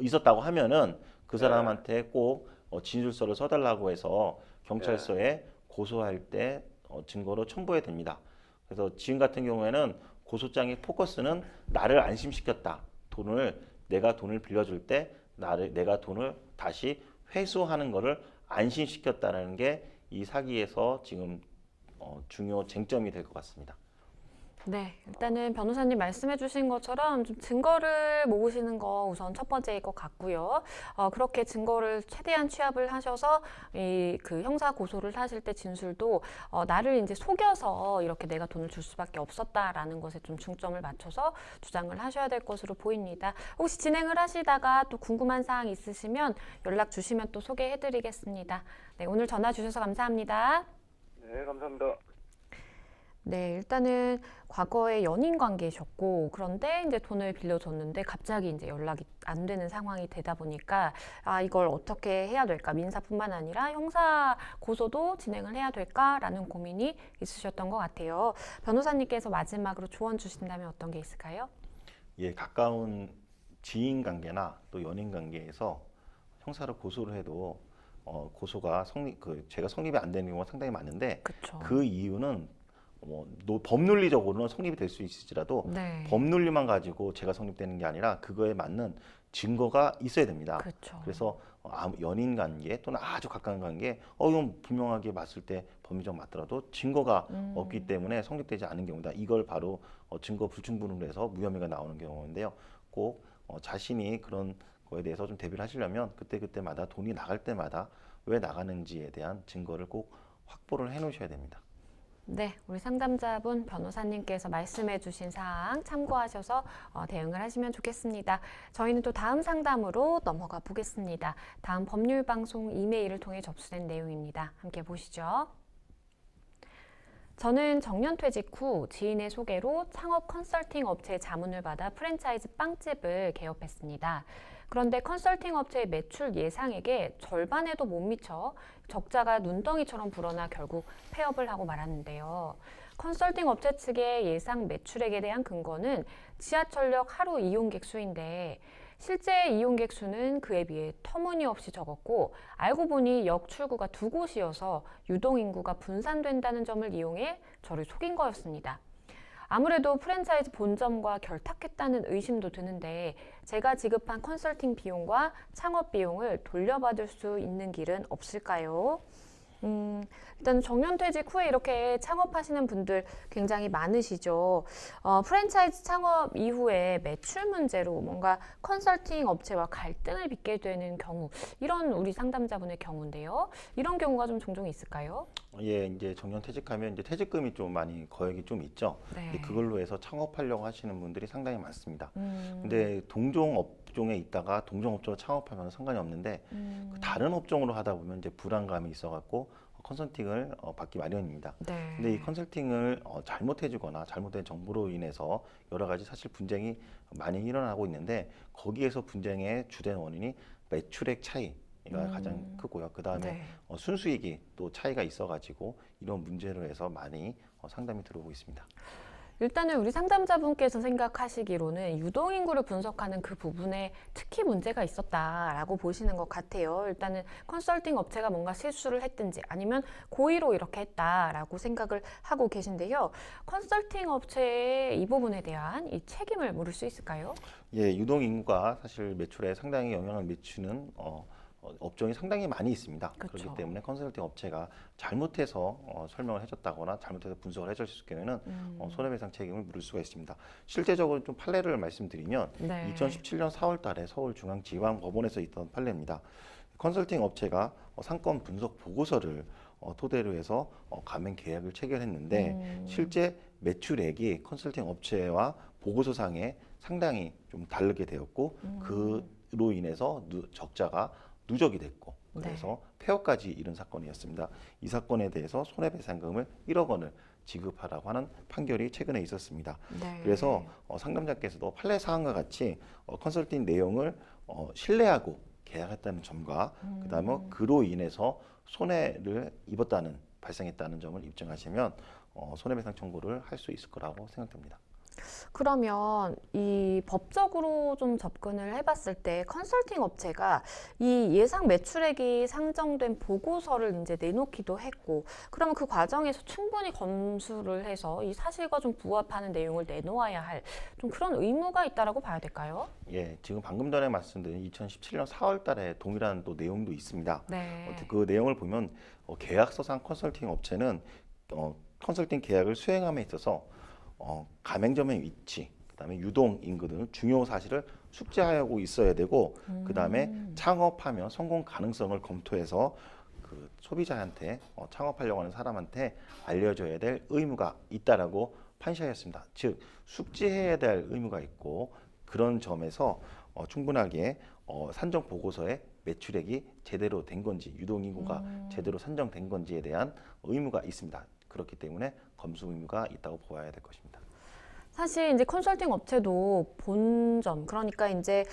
있었다고 하면은 그 사람한테 꼭 진술서를 써달라고 해서 경찰서에 고소할 때 증거로 첨부해야 됩니다. 그래서 지금 같은 경우에는 고소장의 포커스는 나를 안심시켰다. 내가 돈을 빌려줄 때 내가 돈을 다시 회수하는 거를 안심시켰다는 게 이 사기에서 지금 중요 쟁점이 될 것 같습니다. 네, 일단은 변호사님 말씀해 주신 것처럼 좀 증거를 모으시는 거 우선 첫 번째일 것 같고요. 그렇게 증거를 최대한 취합을 하셔서 그 형사 고소를 하실 때 진술도 나를 이제 속여서 이렇게 내가 돈을 줄 수밖에 없었다라는 것에 좀 중점을 맞춰서 주장을 하셔야 될 것으로 보입니다. 혹시 진행을 하시다가 또 궁금한 사항 있으시면 연락 주시면 또 소개해 드리겠습니다. 네, 오늘 전화 주셔서 감사합니다. 네, 감사합니다. 네, 일단은 과거에 연인 관계이셨고, 그런데 이제 돈을 빌려줬는데 갑자기 이제 연락이 안 되는 상황이 되다 보니까, 이걸 어떻게 해야 될까? 민사뿐만 아니라 형사 고소도 진행을 해야 될까라는 고민이 있으셨던 것 같아요. 변호사님께서 마지막으로 조언 주신다면 어떤 게 있을까요? 예, 가까운 지인 관계나 또 연인 관계에서 형사를 고소를 해도 고소가 제가 성립이 안 되는 경우가 상당히 많은데 그쵸. 그 이유는 법률리적으로는 성립이 될 수 있을지라도 법률리만 가지고 제가 성립되는 게 아니라 그거에 맞는 증거가 있어야 됩니다. 그쵸. 그래서 연인 관계 또는 아주 가까운 관계 이건 분명하게 봤을 때 법률적 맞더라도 증거가 없기 때문에 성립되지 않은 경우다. 이걸 바로 증거 불충분으로 해서 무혐의가 나오는 경우인데요. 꼭 자신이 그런 거에 대해서 좀 대비를 하시려면 그때마다 돈이 나갈 때마다 왜 나가는지에 대한 증거를 꼭 확보를 해 놓으셔야 됩니다. 네, 우리 상담자분 변호사님께서 말씀해 주신 사항 참고하셔서 대응을 하시면 좋겠습니다. 저희는 또 다음 상담으로 넘어가 보겠습니다. 다음 법률방송 이메일을 통해 접수된 내용입니다. 함께 보시죠. 저는 정년퇴직 후 지인의 소개로 창업 컨설팅 업체의 자문을 받아 프랜차이즈 빵집을 개업했습니다. 그런데 컨설팅 업체의 매출 예상액의 절반에도 못 미쳐 적자가 눈덩이처럼 불어나 결국 폐업을 하고 말았는데요. 컨설팅 업체 측의 예상 매출액에 대한 근거는 지하철역 하루 이용객 수인데 실제 이용객 수는 그에 비해 터무니없이 적었고 알고 보니 역 출구가 두 곳이어서 유동인구가 분산된다는 점을 이용해 저를 속인 거였습니다. 아무래도 프랜차이즈 본점과 결탁했다는 의심도 드는데 제가 지급한 컨설팅 비용과 창업 비용을 돌려받을 수 있는 길은 없을까요? 일단 정년퇴직 후에 이렇게 창업하시는 분들 굉장히 많으시죠. 프랜차이즈 창업 이후에 매출 문제로 뭔가 컨설팅 업체와 갈등을 빚게 되는 경우, 이런 우리 상담자분의 경우인데요. 이런 경우가 좀 종종 있을까요? 예, 이제 정년 퇴직하면 이제 퇴직금이 좀 많이 거액이 좀 있죠. 네. 근데 그걸로 해서 창업하려고 하시는 분들이 상당히 많습니다. 근데 동종 업종에 있다가 동종 업종으로 창업하면 상관이 없는데 그 다른 업종으로 하다 보면 이제 불안감이 있어갖고 컨설팅을 받기 마련입니다. 네. 근데 이 컨설팅을 잘못해주거나 잘못된 정보로 인해서 여러 가지 사실 분쟁이 많이 일어나고 있는데 거기에서 분쟁의 주된 원인이 매출액 차이가 가장 크고요. 그 다음에 네. 순수익이 또 차이가 있어가지고 이런 문제로 해서 많이 상담이 들어오고 있습니다. 일단은 우리 상담자분께서 생각하시기로는 유동인구를 분석하는 그 부분에 특히 문제가 있었다라고 보시는 것 같아요. 일단은 컨설팅 업체가 뭔가 실수를 했든지 아니면 고의로 이렇게 했다라고 생각을 하고 계신데요. 컨설팅 업체의 이 부분에 대한 이 책임을 물을 수 있을까요? 예, 유동인구가 사실 매출에 상당히 영향을 미치는 업종이 상당히 많이 있습니다. 그쵸. 그렇기 때문에 컨설팅 업체가 잘못해서 설명을 해줬다거나 잘못해서 분석을 해줬을 경우에는 손해배상 책임을 물을 수가 있습니다. 실제적으로 좀 판례를 말씀드리면 네. 2017년 4월 달에 서울중앙지방법원에서 있던 판례입니다. 컨설팅 업체가 상권 분석 보고서를 토대로 해서 가맹 계약을 체결했는데 실제 매출액이 컨설팅 업체와 보고서상에 상당히 좀 다르게 되었고 그로 인해서 적자가 누적이 됐고 그래서 폐업까지 이른 사건이었습니다. 이 사건에 대해서 손해배상금을 1억 원을 지급하라고 하는 판결이 최근에 있었습니다. 네. 그래서 상담자께서도 판례 사항과 같이 컨설팅 내용을 신뢰하고 계약했다는 점과 그다음에 그로 인해서 손해를 입었다는 발생했다는 점을 입증하시면 손해배상 청구를 할 수 있을 거라고 생각됩니다. 그러면 이 법적으로 좀 접근을 해봤을 때 컨설팅 업체가 이 예상 매출액이 상정된 보고서를 이제 내놓기도 했고, 그러면 그 과정에서 충분히 검수를 해서 이 사실과 좀 부합하는 내용을 내놓아야 할 좀 그런 의무가 있다라고 봐야 될까요? 예, 지금 방금 전에 말씀드린 2017년 4월 달에 동일한 또 내용도 있습니다. 네. 그 내용을 보면 계약서상 컨설팅 업체는 컨설팅 계약을 수행함에 있어서 가맹점의 위치, 그다음에 유동 인구 등 중요 사실을 숙지하고 있어야 되고, 그다음에 창업하면 성공 가능성을 검토해서 그 소비자한테 창업하려고 하는 사람한테 알려줘야 될 의무가 있다라고 판시하였습니다. 즉 숙지해야 될 의무가 있고 그런 점에서 충분하게 산정 보고서에 매출액이 제대로 된 건지 유동 인구가 제대로 산정된 건지에 대한 의무가 있습니다. 그렇기 때문에 검수 의무가 있다고 보아야 될 것입니다. 사실 이제 컨설팅 업체도 본점, 그러니까 이제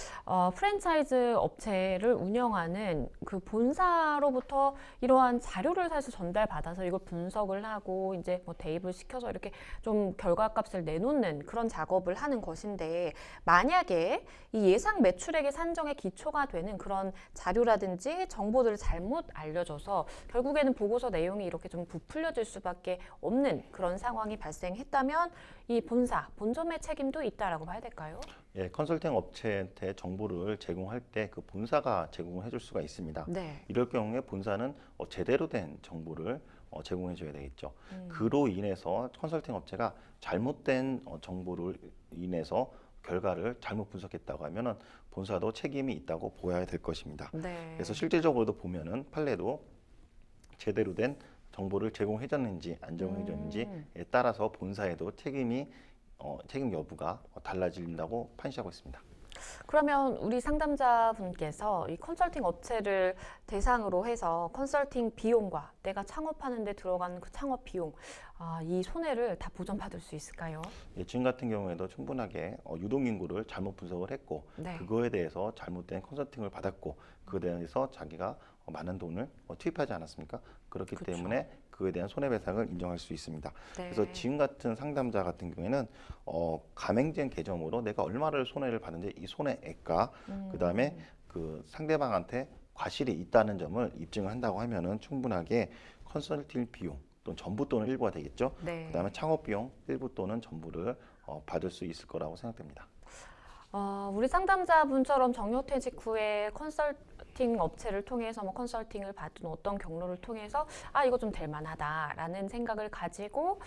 프랜차이즈 업체를 운영하는 그 본사로부터 이러한 자료를 사실 전달받아서 이걸 분석을 하고 이제 뭐 대입을 시켜서 이렇게 좀 결과값을 내놓는 그런 작업을 하는 것인데, 만약에 이 예상 매출액의 산정에 기초가 되는 그런 자료라든지 정보들을 잘못 알려줘서 결국에는 보고서 내용이 이렇게 좀 부풀려질 수밖에 없는 그런 상황이 발생했다면 이 본점의 책임도 있다라고 봐야 될까요? 예, 컨설팅 업체한테 정보를 제공할 때 그 본사가 제공을 해줄 수가 있습니다. 네. 이럴 경우에 본사는 제대로 된 정보를 제공해줘야 되겠죠. 그로 인해서 컨설팅 업체가 잘못된 정보를 인해서 결과를 잘못 분석했다고 하면은 본사도 책임이 있다고 보아야 될 것입니다. 네. 그래서 실제적으로도 보면은 판례도 제대로 된 정보를 제공해줬는지 안 제공해줬는지에 따라서 본사에도 책임 여부가 달라진다고 판시하고 있습니다. 그러면 우리 상담자분께서 이 컨설팅 업체를 대상으로 해서 컨설팅 비용과 내가 창업하는 데 들어가는 그 창업 비용, 이 손해를 다 보전받을 수 있을까요? 예, 지금 같은 경우에도 충분하게 유동인구를 잘못 분석을 했고 네. 그거에 대해서 잘못된 컨설팅을 받았고 그에 대해서 자기가 많은 돈을 투입하지 않았습니까? 그렇기 그쵸. 때문에 그에 대한 손해배상을 인정할 수 있습니다. 네. 그래서 지금 같은 상담자 같은 경우에는 가맹점 계정으로 내가 얼마를 손해를 받는지 이 손해액과 그다음에 그 상대방한테 과실이 있다는 점을 입증을 한다고 하면은 충분하게 컨설팅 비용 또는 전부 또는 일부가 되겠죠. 네. 그다음에 창업 비용 일부 또는 전부를 받을 수 있을 거라고 생각됩니다. 우리 상담자분처럼 정년퇴직 후에 컨설팅 업체를 통해서 뭐 컨설팅을 받은 어떤 경로를 통해서 이거 좀 될 만하다라는 생각을 가지고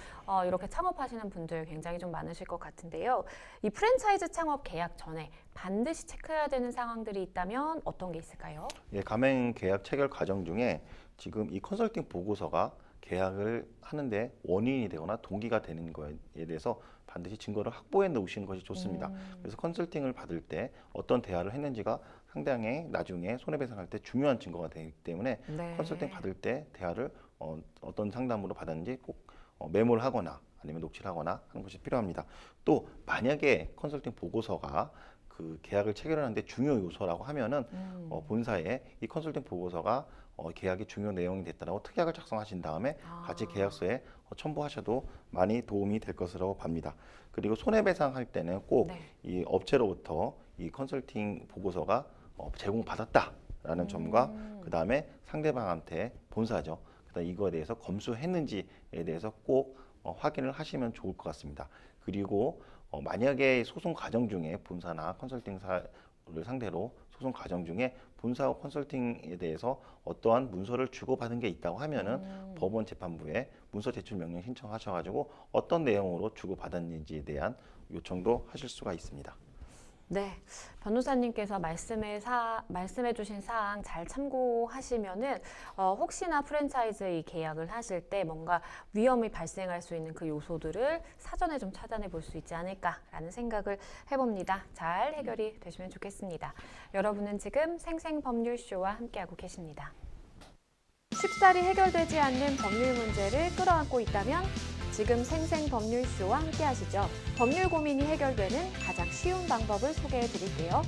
이렇게 창업하시는 분들 굉장히 좀 많으실 것 같은데요. 이 프랜차이즈 창업 계약 전에 반드시 체크해야 되는 상황들이 있다면 어떤 게 있을까요? 예, 가맹 계약 체결 과정 중에 지금 이 컨설팅 보고서가 계약을 하는데 원인이 되거나 동기가 되는 거에 대해서 반드시 증거를 확보해 놓으시는 것이 좋습니다. 그래서 컨설팅을 받을 때 어떤 대화를 했는지가 상당히 나중에 손해배상할 때 중요한 증거가 되기 때문에 네. 컨설팅 받을 때 대화를 어떤 상담으로 받았는지 꼭 메모를 하거나 아니면 녹취를 하거나 하는 것이 필요합니다. 또 만약에 컨설팅 보고서가 그 계약을 체결하는데 중요 요소라고 하면은 본사에 이 컨설팅 보고서가 계약의 중요 내용이 됐다라고 특약을 작성하신 다음에 같이 계약서에 첨부하셔도 많이 도움이 될 것이라고 봅니다. 그리고 손해배상 할 때는 꼭 이 업체로부터 이 컨설팅 보고서가 제공받았다라는 점과 그 다음에 상대방한테 본사죠. 그다음 이거에 대해서 검수했는지에 대해서 꼭 확인을 하시면 좋을 것 같습니다. 그리고 만약에 소송 과정 중에 본사나 컨설팅사를 상대로 소송 과정 중에 본사와 컨설팅에 대해서 어떠한 문서를 주고받은 게 있다고 하면은 법원 재판부에 문서 제출 명령 신청하셔가지고 어떤 내용으로 주고받았는지에 대한 요청도 하실 수가 있습니다. 네, 변호사님께서 말씀해 주신 사항 잘 참고하시면은 혹시나 프랜차이즈 이 계약을 하실 때 뭔가 위험이 발생할 수 있는 그 요소들을 사전에 좀 찾아내 볼 수 있지 않을까라는 생각을 해봅니다. 잘 해결이 되시면 좋겠습니다. 여러분은 지금 생생법률쇼와 함께하고 계십니다. 쉽사리 해결되지 않는 법률 문제를 끌어안고 있다면 지금 생생법률쇼와 함께 하시죠. 법률 고민이 해결되는 가장 쉬운 방법을 소개해 드릴게요.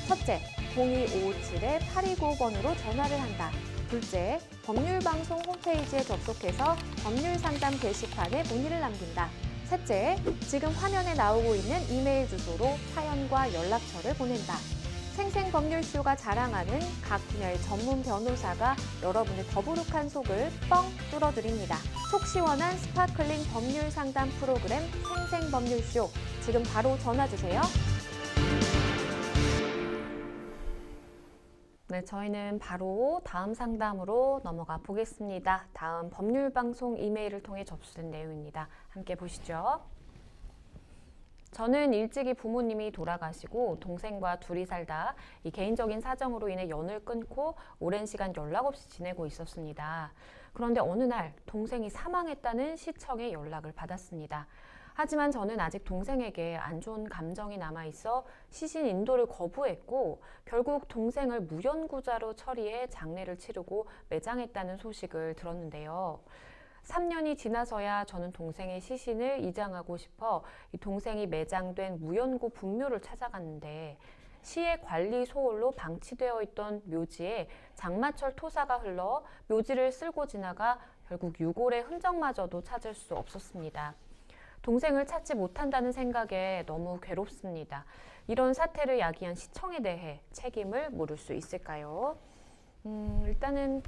첫째, 02557-8295번으로 전화를 한다. 둘째, 법률방송 홈페이지에 접속해서 법률상담 게시판에 문의를 남긴다. 셋째, 지금 화면에 나오고 있는 이메일 주소로 사연과 연락처를 보낸다. 생생법률쇼가 자랑하는 각 분야의 전문 변호사가 여러분의 더부룩한 속을 뻥 뚫어드립니다. 속 시원한 스파클링 법률 상담 프로그램 생생법률쇼. 지금 바로 전화주세요. 네, 저희는 바로 다음 상담으로 넘어가 보겠습니다. 다음 법률방송 이메일을 통해 접수된 내용입니다. 함께 보시죠. 저는 일찍이 부모님이 돌아가시고 동생과 둘이 살다 이 개인적인 사정으로 인해 연을 끊고 오랜 시간 연락 없이 지내고 있었습니다. 그런데 어느 날 동생이 사망했다는 시청의 연락을 받았습니다. 하지만 저는 아직 동생에게 안 좋은 감정이 남아있어 시신 인도를 거부했고 결국 동생을 무연고자로 처리해 장례를 치르고 매장했다는 소식을 들었는데요. 3년이 지나서야 저는 동생의 시신을 이장하고 싶어 이 동생이 매장된 무연고 분묘를 찾아갔는데 시의 관리 소홀로 방치되어 있던 묘지에 장마철 토사가 흘러 묘지를 쓸고 지나가 결국 유골의 흔적마저도 찾을 수 없었습니다. 동생을 찾지 못한다는 생각에 너무 괴롭습니다. 이런 사태를 야기한 시청에 대해 책임을 물을 수 있을까요? 일단은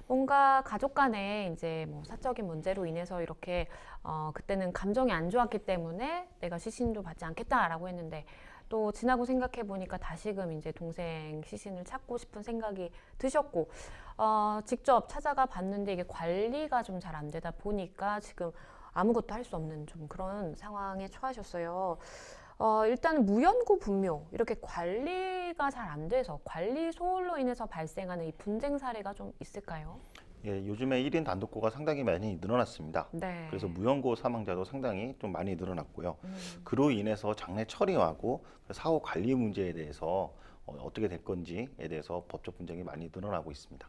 뭔가 가족 간에 이제 뭐 사적인 문제로 인해서 이렇게 그때는 감정이 안 좋았기 때문에 내가 시신도 받지 않겠다라고 했는데 또 지나고 생각해 보니까 다시금 이제 동생 시신을 찾고 싶은 생각이 드셨고 직접 찾아가 봤는데 이게 관리가 좀 잘 안 되다 보니까 지금 아무것도 할 수 없는 좀 그런 상황에 처하셨어요. 일단 무연고 분묘 이렇게 관리가 잘 안 돼서 관리 소홀로 인해서 발생하는 이 분쟁 사례가 좀 있을까요? 예, 요즘에 1인 단독고가 상당히 많이 늘어났습니다. 네. 그래서 무연고 사망자도 상당히 좀 많이 늘어났고요. 그로 인해서 장례 처리하고 사후 관리 문제에 대해서 어떻게 될 건지에 대해서 법적 분쟁이 많이 늘어나고 있습니다.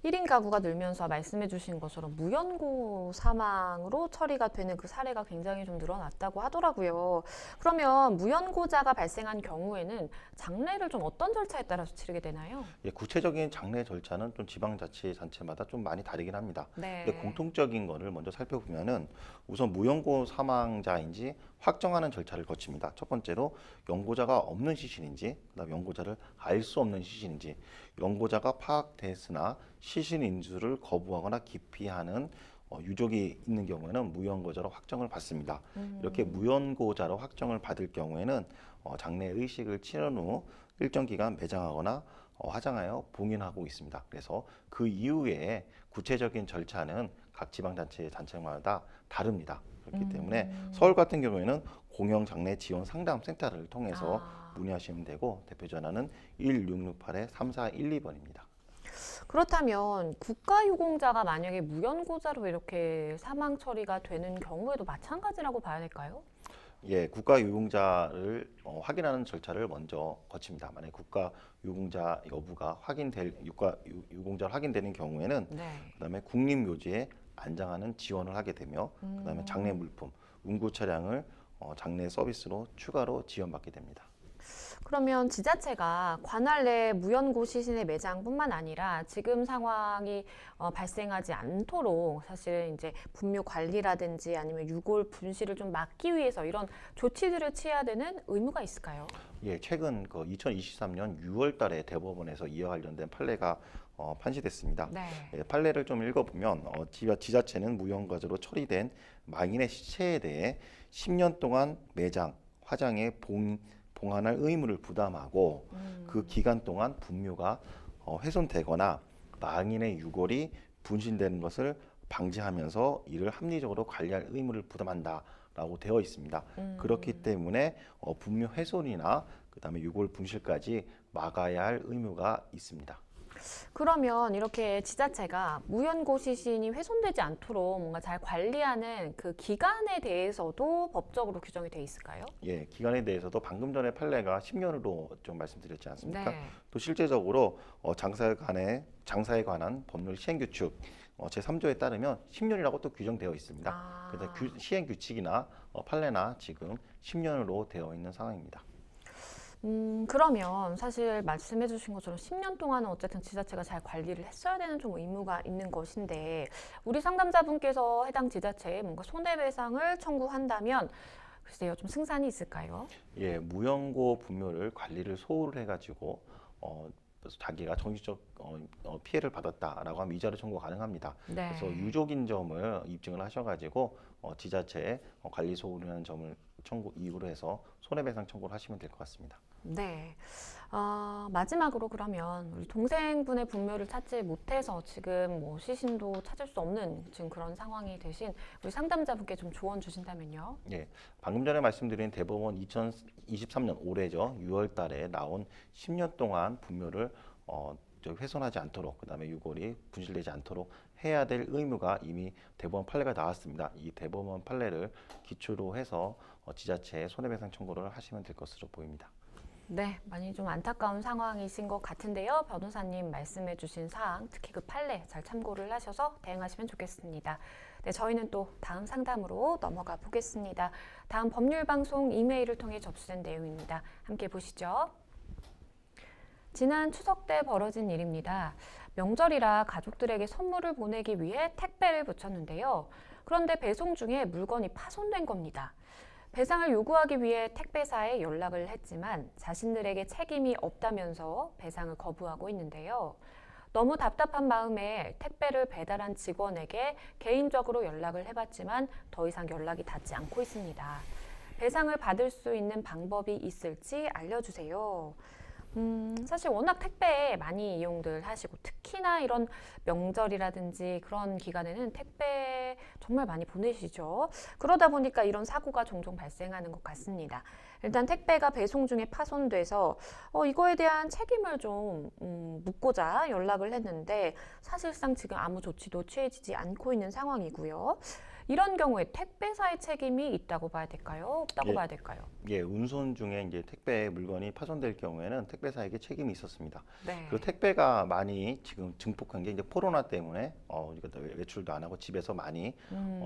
1인 가구가 늘면서 말씀해 주신 것처럼 무연고 사망으로 처리가 되는 그 사례가 굉장히 좀 늘어났다고 하더라고요. 그러면 무연고자가 발생한 경우에는 장례를 좀 어떤 절차에 따라서 치르게 되나요? 예, 구체적인 장례 절차는 좀 지방자치단체마다 좀 많이 다르긴 합니다. 네. 근데 공통적인 거를 먼저 살펴보면은 우선 무연고 사망자인지 확정하는 절차를 거칩니다. 첫 번째로 연고자가 없는 시신인지, 그다음 연고자를 알 수 없는 시신인지, 연고자가 파악됐으나 시신 인수를 거부하거나 기피하는 유족이 있는 경우에는 무연고자로 확정을 받습니다. 이렇게 무연고자로 확정을 받을 경우에는 장례 의식을 치른 후 일정 기간 매장하거나 화장하여 봉인하고 있습니다. 그래서 그 이후에 구체적인 절차는 각 지방자치단체마다 다릅니다. 그렇기 때문에 서울 같은 경우에는 공영장례지원상담센터를 통해서 문의하시면 되고 대표 전화는 1668-3412번입니다. 그렇다면 국가유공자가 만약에 무연고자로 이렇게 사망 처리가 되는 경우에도 마찬가지라고 봐야 될까요? 예, 국가 유공자를 확인하는 절차를 먼저 거칩니다. 만약 국가 유공자 여부가 확인될 유공자로 확인되는 경우에는 네. 그다음에 국립묘지에 안장하는 지원을 하게 되며 그다음에 장례 물품, 운구 차량을 장례 서비스로 추가로 지원받게 됩니다. 그러면 지자체가 관할 내 무연고 시신의 매장뿐만 아니라 지금 상황이 발생하지 않도록 사실 이제 분묘 관리라든지 아니면 유골 분실을 좀 막기 위해서 이런 조치들을 취해야 되는 의무가 있을까요? 예, 최근 그 2023년 6월 달에 대법원에서 이와 관련된 판례가 판시됐습니다. 네. 예, 판례를 좀 읽어보면 지자체는 무연고자로 처리된 망인의 시체에 대해 10년 동안 매장, 화장에 봉안할 의무를 부담하고 그 기간 동안 분묘가 훼손되거나 망인의 유골이 분신되는 것을 방지하면서 이를 합리적으로 관리할 의무를 부담한다라고 되어 있습니다. 그렇기 때문에 분묘 훼손이나 그다음에 유골 분실까지 막아야 할 의무가 있습니다. 그러면 이렇게 지자체가 무연고 시신이 훼손되지 않도록 뭔가 잘 관리하는 그 기간에 대해서도 법적으로 규정이 돼 있을까요? 예, 기간에 대해서도 방금 전에 판례가 10년으로 좀 말씀드렸지 않습니까? 네. 또 실제적으로 장사에 관한 법률 시행규칙 제3조에 따르면 10년이라고 또 규정되어 있습니다. 그래서 시행규칙이나 판례나 지금 10년으로 되어 있는 상황입니다. 그러면 사실 말씀해 주신 것처럼 10년 동안은 어쨌든 지자체가 잘 관리를 했어야 되는 좀 의무가 있는 것인데 우리 상담자분께서 해당 지자체에 뭔가 손해배상을 청구한다면 글쎄요, 좀 승산이 있을까요? 예, 무연고 분묘를 관리를 소홀히 해가지고 자기가 정신적 피해를 받았다라고 하면 위자료 청구 가능합니다. 네. 그래서 유족인 점을 입증을 하셔가지고 지자체에 관리 소홀히 하는 점을 이유로 해서 손해배상 청구를 하시면 될 것 같습니다. 네. 마지막으로 그러면 우리 동생분의 분묘를 찾지 못해서 지금 뭐 시신도 찾을 수 없는 지금 그런 상황이 되신 우리 상담자분께 좀 조언 주신다면요. 예, 방금 전에 말씀드린 대법원 2023년 올해죠. 6월 달에 나온 10년 동안 분묘를 훼손하지 않도록 그다음에 유골이 분실되지 않도록 해야 될 의무가 이미 대법원 판례가 나왔습니다. 이 대법원 판례를 기초로 해서 지자체에 손해배상 청구를 하시면 될 것으로 보입니다. 네, 많이 좀 안타까운 상황이신 것 같은데요. 변호사님 말씀해 주신 사항, 특히 그 판례 잘 참고를 하셔서 대응하시면 좋겠습니다. 네, 저희는 또 다음 상담으로 넘어가 보겠습니다. 다음 법률방송 이메일을 통해 접수된 내용입니다. 함께 보시죠. 지난 추석 때 벌어진 일입니다. 명절이라 가족들에게 선물을 보내기 위해 택배를 붙였는데요. 그런데 배송 중에 물건이 파손된 겁니다. 배상을 요구하기 위해 택배사에 연락을 했지만 자신들에게 책임이 없다면서 배상을 거부하고 있는데요. 너무 답답한 마음에 택배를 배달한 직원에게 개인적으로 연락을 해봤지만 더 이상 연락이 닿지 않고 있습니다. 배상을 받을 수 있는 방법이 있을지 알려주세요. 사실 워낙 택배 많이 이용들 하시고 특히나 이런 명절이라든지 그런 기간에는 택배 정말 많이 보내시죠. 그러다 보니까 이런 사고가 종종 발생하는 것 같습니다. 일단 택배가 배송 중에 파손돼서 이거에 대한 책임을 좀 묻고자 연락을 했는데 사실상 지금 아무 조치도 취해지지 않고 있는 상황이고요. 이런 경우에 택배사의 책임이 있다고 봐야 될까요? 없다고 봐야 될까요? 예, 운송 중에 이제 택배 물건이 파손될 경우에는 택배사에게 책임이 있었습니다. 네. 그 택배가 많이 지금 증폭한 게 이제 코로나 때문에 외출도 안 하고 집에서 많이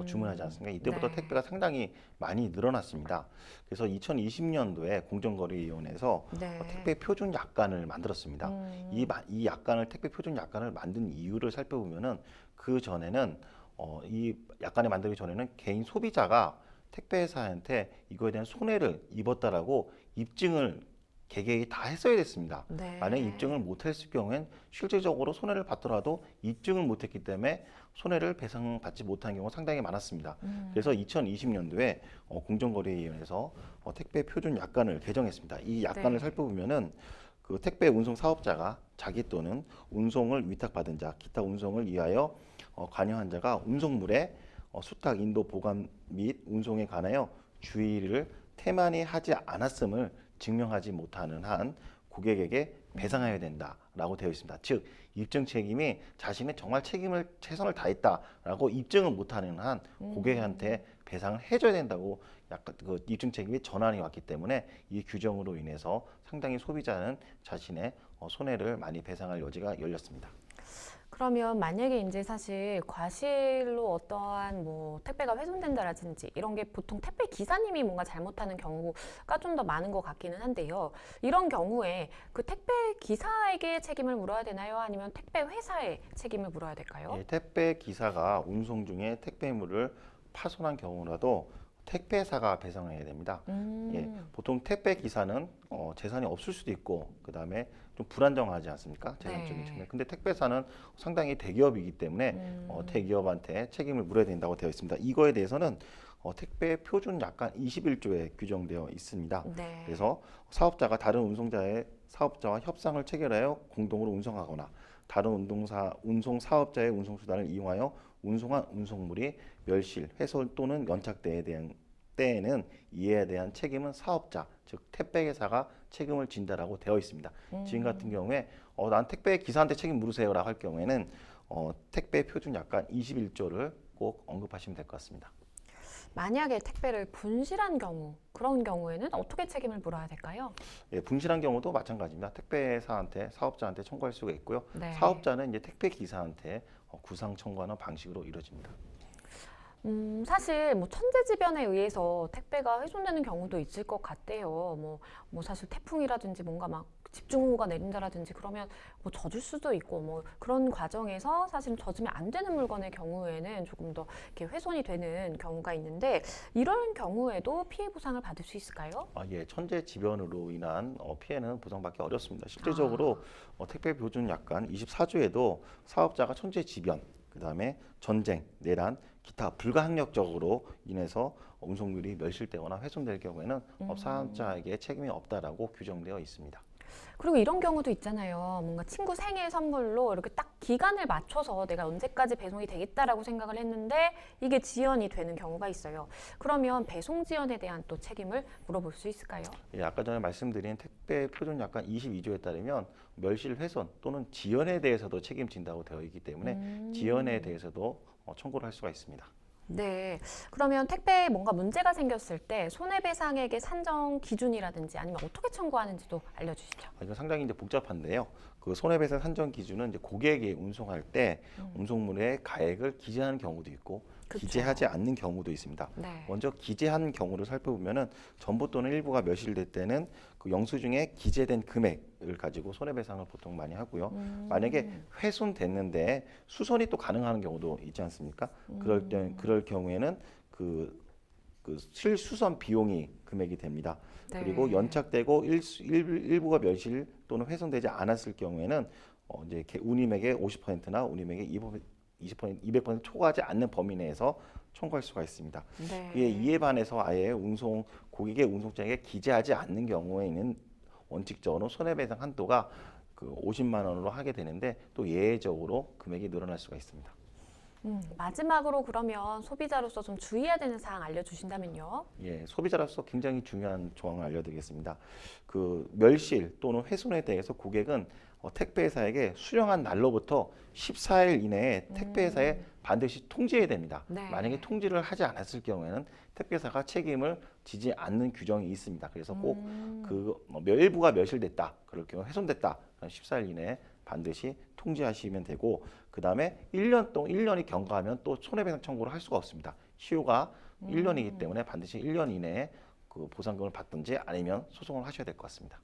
주문하지 않습니까? 이때부터 네. 택배가 상당히 많이 늘어났습니다. 그래서 2020년도에 공정거래위원회에서 네. 택배 표준 약관을 만들었습니다. 이 약관을 택배 표준 약관을 만든 이유를 살펴보면은 그 전에는 이 약관을 만들기 전에는 개인 소비자가 택배사한테 이거에 대한 손해를 입었다라고 입증을 개개인이 다 했어야 됐습니다. 네. 만약에 입증을 못했을 경우엔 실질적으로 손해를 받더라도 입증을 못했기 때문에 손해를 배상받지 못한 경우가 상당히 많았습니다. 그래서 2020년도에 공정거래위원회에서 택배 표준 약관을 개정했습니다. 이 약관을 네. 살펴보면은 그 택배 운송 사업자가 자기 또는 운송을 위탁받은 자, 기타 운송을 위하여 관여한 자가 운송물의 수탁, 인도, 보관 및 운송에 관하여 주의를 태만히 하지 않았음을 증명하지 못하는 한 고객에게 배상해야 된다라고 되어 있습니다. 즉 입증 책임이 자신의 정말 책임을 최선을 다했다라고 입증을 못하는 한 고객한테 배상을 해줘야 된다고 약간 그 입증 책임이 전환이 왔기 때문에 이 규정으로 인해서 상당히 소비자는 자신의 손해를 많이 배상할 여지가 열렸습니다. 그러면 만약에 이제 사실 과실로 어떠한 뭐 택배가 훼손된다라든지 이런 게 보통 택배 기사님이 뭔가 잘못하는 경우가 좀 더 많은 것 같기는 한데요. 이런 경우에 그 택배 기사에게 책임을 물어야 되나요? 아니면 택배 회사에 책임을 물어야 될까요? 예, 택배 기사가 운송 중에 택배물을 파손한 경우라도 택배사가 배상해야 됩니다. 예, 보통 택배 기사는 재산이 없을 수도 있고 그다음에 좀 불안정하지 않습니까? 재산적인 네. 측면. 근데 택배사는 상당히 대기업이기 때문에 대기업한테 책임을 물어야 된다고 되어 있습니다. 이거에 대해서는 택배 표준 약관 21조에 규정되어 있습니다. 네. 그래서 사업자가 다른 운송자의 사업자와 협상을 체결하여 공동으로 운송하거나 다른 운송 사업자의 운송 수단을 이용하여 운송한 운송물이 멸실, 훼손 또는 연착되에 대한 때에는 이에 대한 책임은 사업자, 즉 택배회사가 책임을 진다라고 되어 있습니다. 지금 같은 경우에 난 택배 기사한테 책임 물으세요라고 할 경우에는 택배 표준 약관 21조를 꼭 언급하시면 될 것 같습니다. 만약에 택배를 분실한 경우, 그런 경우에는 어떻게 책임을 물어야 될까요? 예, 분실한 경우도 마찬가지입니다. 택배사한테 사업자한테 청구할 수가 있고요. 네. 사업자는 이제 택배 기사한테 구상 청구하는 방식으로 이루어집니다. 사실 뭐 천재지변에 의해서 택배가 훼손되는 경우도 있을 것 같대요. 뭐 사실 태풍이라든지 뭔가 막 집중호우가 내린다라든지 그러면 뭐 젖을 수도 있고 뭐 그런 과정에서 사실 젖으면 안 되는 물건의 경우에는 조금 더 이렇게 훼손이 되는 경우가 있는데 이런 경우에도 피해 보상을 받을 수 있을까요? 예, 천재지변으로 인한 피해는 보상받기 어렵습니다. 실제적으로 택배 표준 약관 24조에도 사업자가 천재지변, 그다음에 전쟁, 내란, 기타 불가항력적으로 인해서 운송물이 멸실되거나 훼손될 경우에는 사업자에게 책임이 없다라고 규정되어 있습니다. 그리고 이런 경우도 있잖아요. 뭔가 친구 생일 선물로 이렇게 딱 기간을 맞춰서 내가 언제까지 배송이 되겠다라고 생각을 했는데 이게 지연이 되는 경우가 있어요. 그러면 배송 지연에 대한 또 책임을 물어볼 수 있을까요? 예, 아까 전에 말씀드린 택배 표준 약관 22조에 따르면 멸실 훼손 또는 지연에 대해서도 책임진다고 되어 있기 때문에 지연에 대해서도 청구를 할 수가 있습니다. 네. 그러면 택배에 뭔가 문제가 생겼을 때 손해배상액의 산정 기준이라든지 아니면 어떻게 청구하는지도 알려주시죠. 이거 상당히 이제 복잡한데요. 그 손해배상 산정 기준은 이제 고객이 운송할 때 운송물의 가액을 기재하는 경우도 있고 그쵸. 기재하지 않는 경우도 있습니다. 네. 먼저 기재한 경우를 살펴보면은 전부 또는 일부가 멸실될 때는 그 영수증에 기재된 금액을 가지고 손해배상을 보통 많이 하고요. 만약에 훼손됐는데 수선이 또 가능한 경우도 있지 않습니까? 그럴 경우에는 그 실수선 비용이 금액이 됩니다. 네. 그리고 연착되고 일부가 멸실 또는 훼손되지 않았을 경우에는 이제 운임액의 50%나 운임액의 20%, 200% 초과하지 않는 범위 내에서 청구할 수가 있습니다. 네. 이에 반해서 아예 고객의 운송장에 기재하지 않는 경우에는 원칙적으로 손해배상 한도가 그 50만 원으로 하게 되는데 또 예외적으로 금액이 늘어날 수가 있습니다. 마지막으로 그러면 소비자로서 좀 주의해야 되는 사항 알려주신다면요. 예, 소비자로서 굉장히 중요한 조항을 알려드리겠습니다. 그 멸실 또는 훼손에 대해서 고객은 택배회사에게 수령한 날로부터 14일 이내에 택배회사에 반드시 통지해야 됩니다. 네. 만약에 통지를 하지 않았을 경우에는 택배사가 책임을 지지 않는 규정이 있습니다. 그래서 꼭 일부가 멸실됐다, 그럴 경우 훼손됐다, 14일 이내에 반드시 통지하시면 되고, 그 다음에 1년이 경과하면 또 손해배상 청구를 할 수가 없습니다. 시효가 1년이기 때문에 반드시 1년 이내에 그 보상금을 받든지 아니면 소송을 하셔야 될 것 같습니다.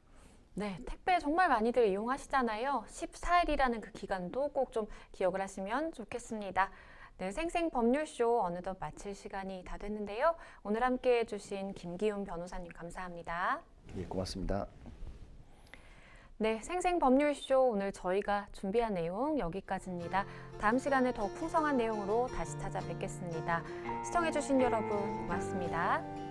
네, 택배 정말 많이들 이용하시잖아요. 14일이라는 그 기간도 꼭 좀 기억을 하시면 좋겠습니다. 네, 생생법률쇼 어느덧 마칠 시간이 다 됐는데요. 오늘 함께 해주신 김기훈 변호사님 감사합니다. 예, 고맙습니다. 네, 생생법률쇼 오늘 저희가 준비한 내용 여기까지입니다. 다음 시간에 더욱 풍성한 내용으로 다시 찾아뵙겠습니다. 시청해주신 여러분 고맙습니다.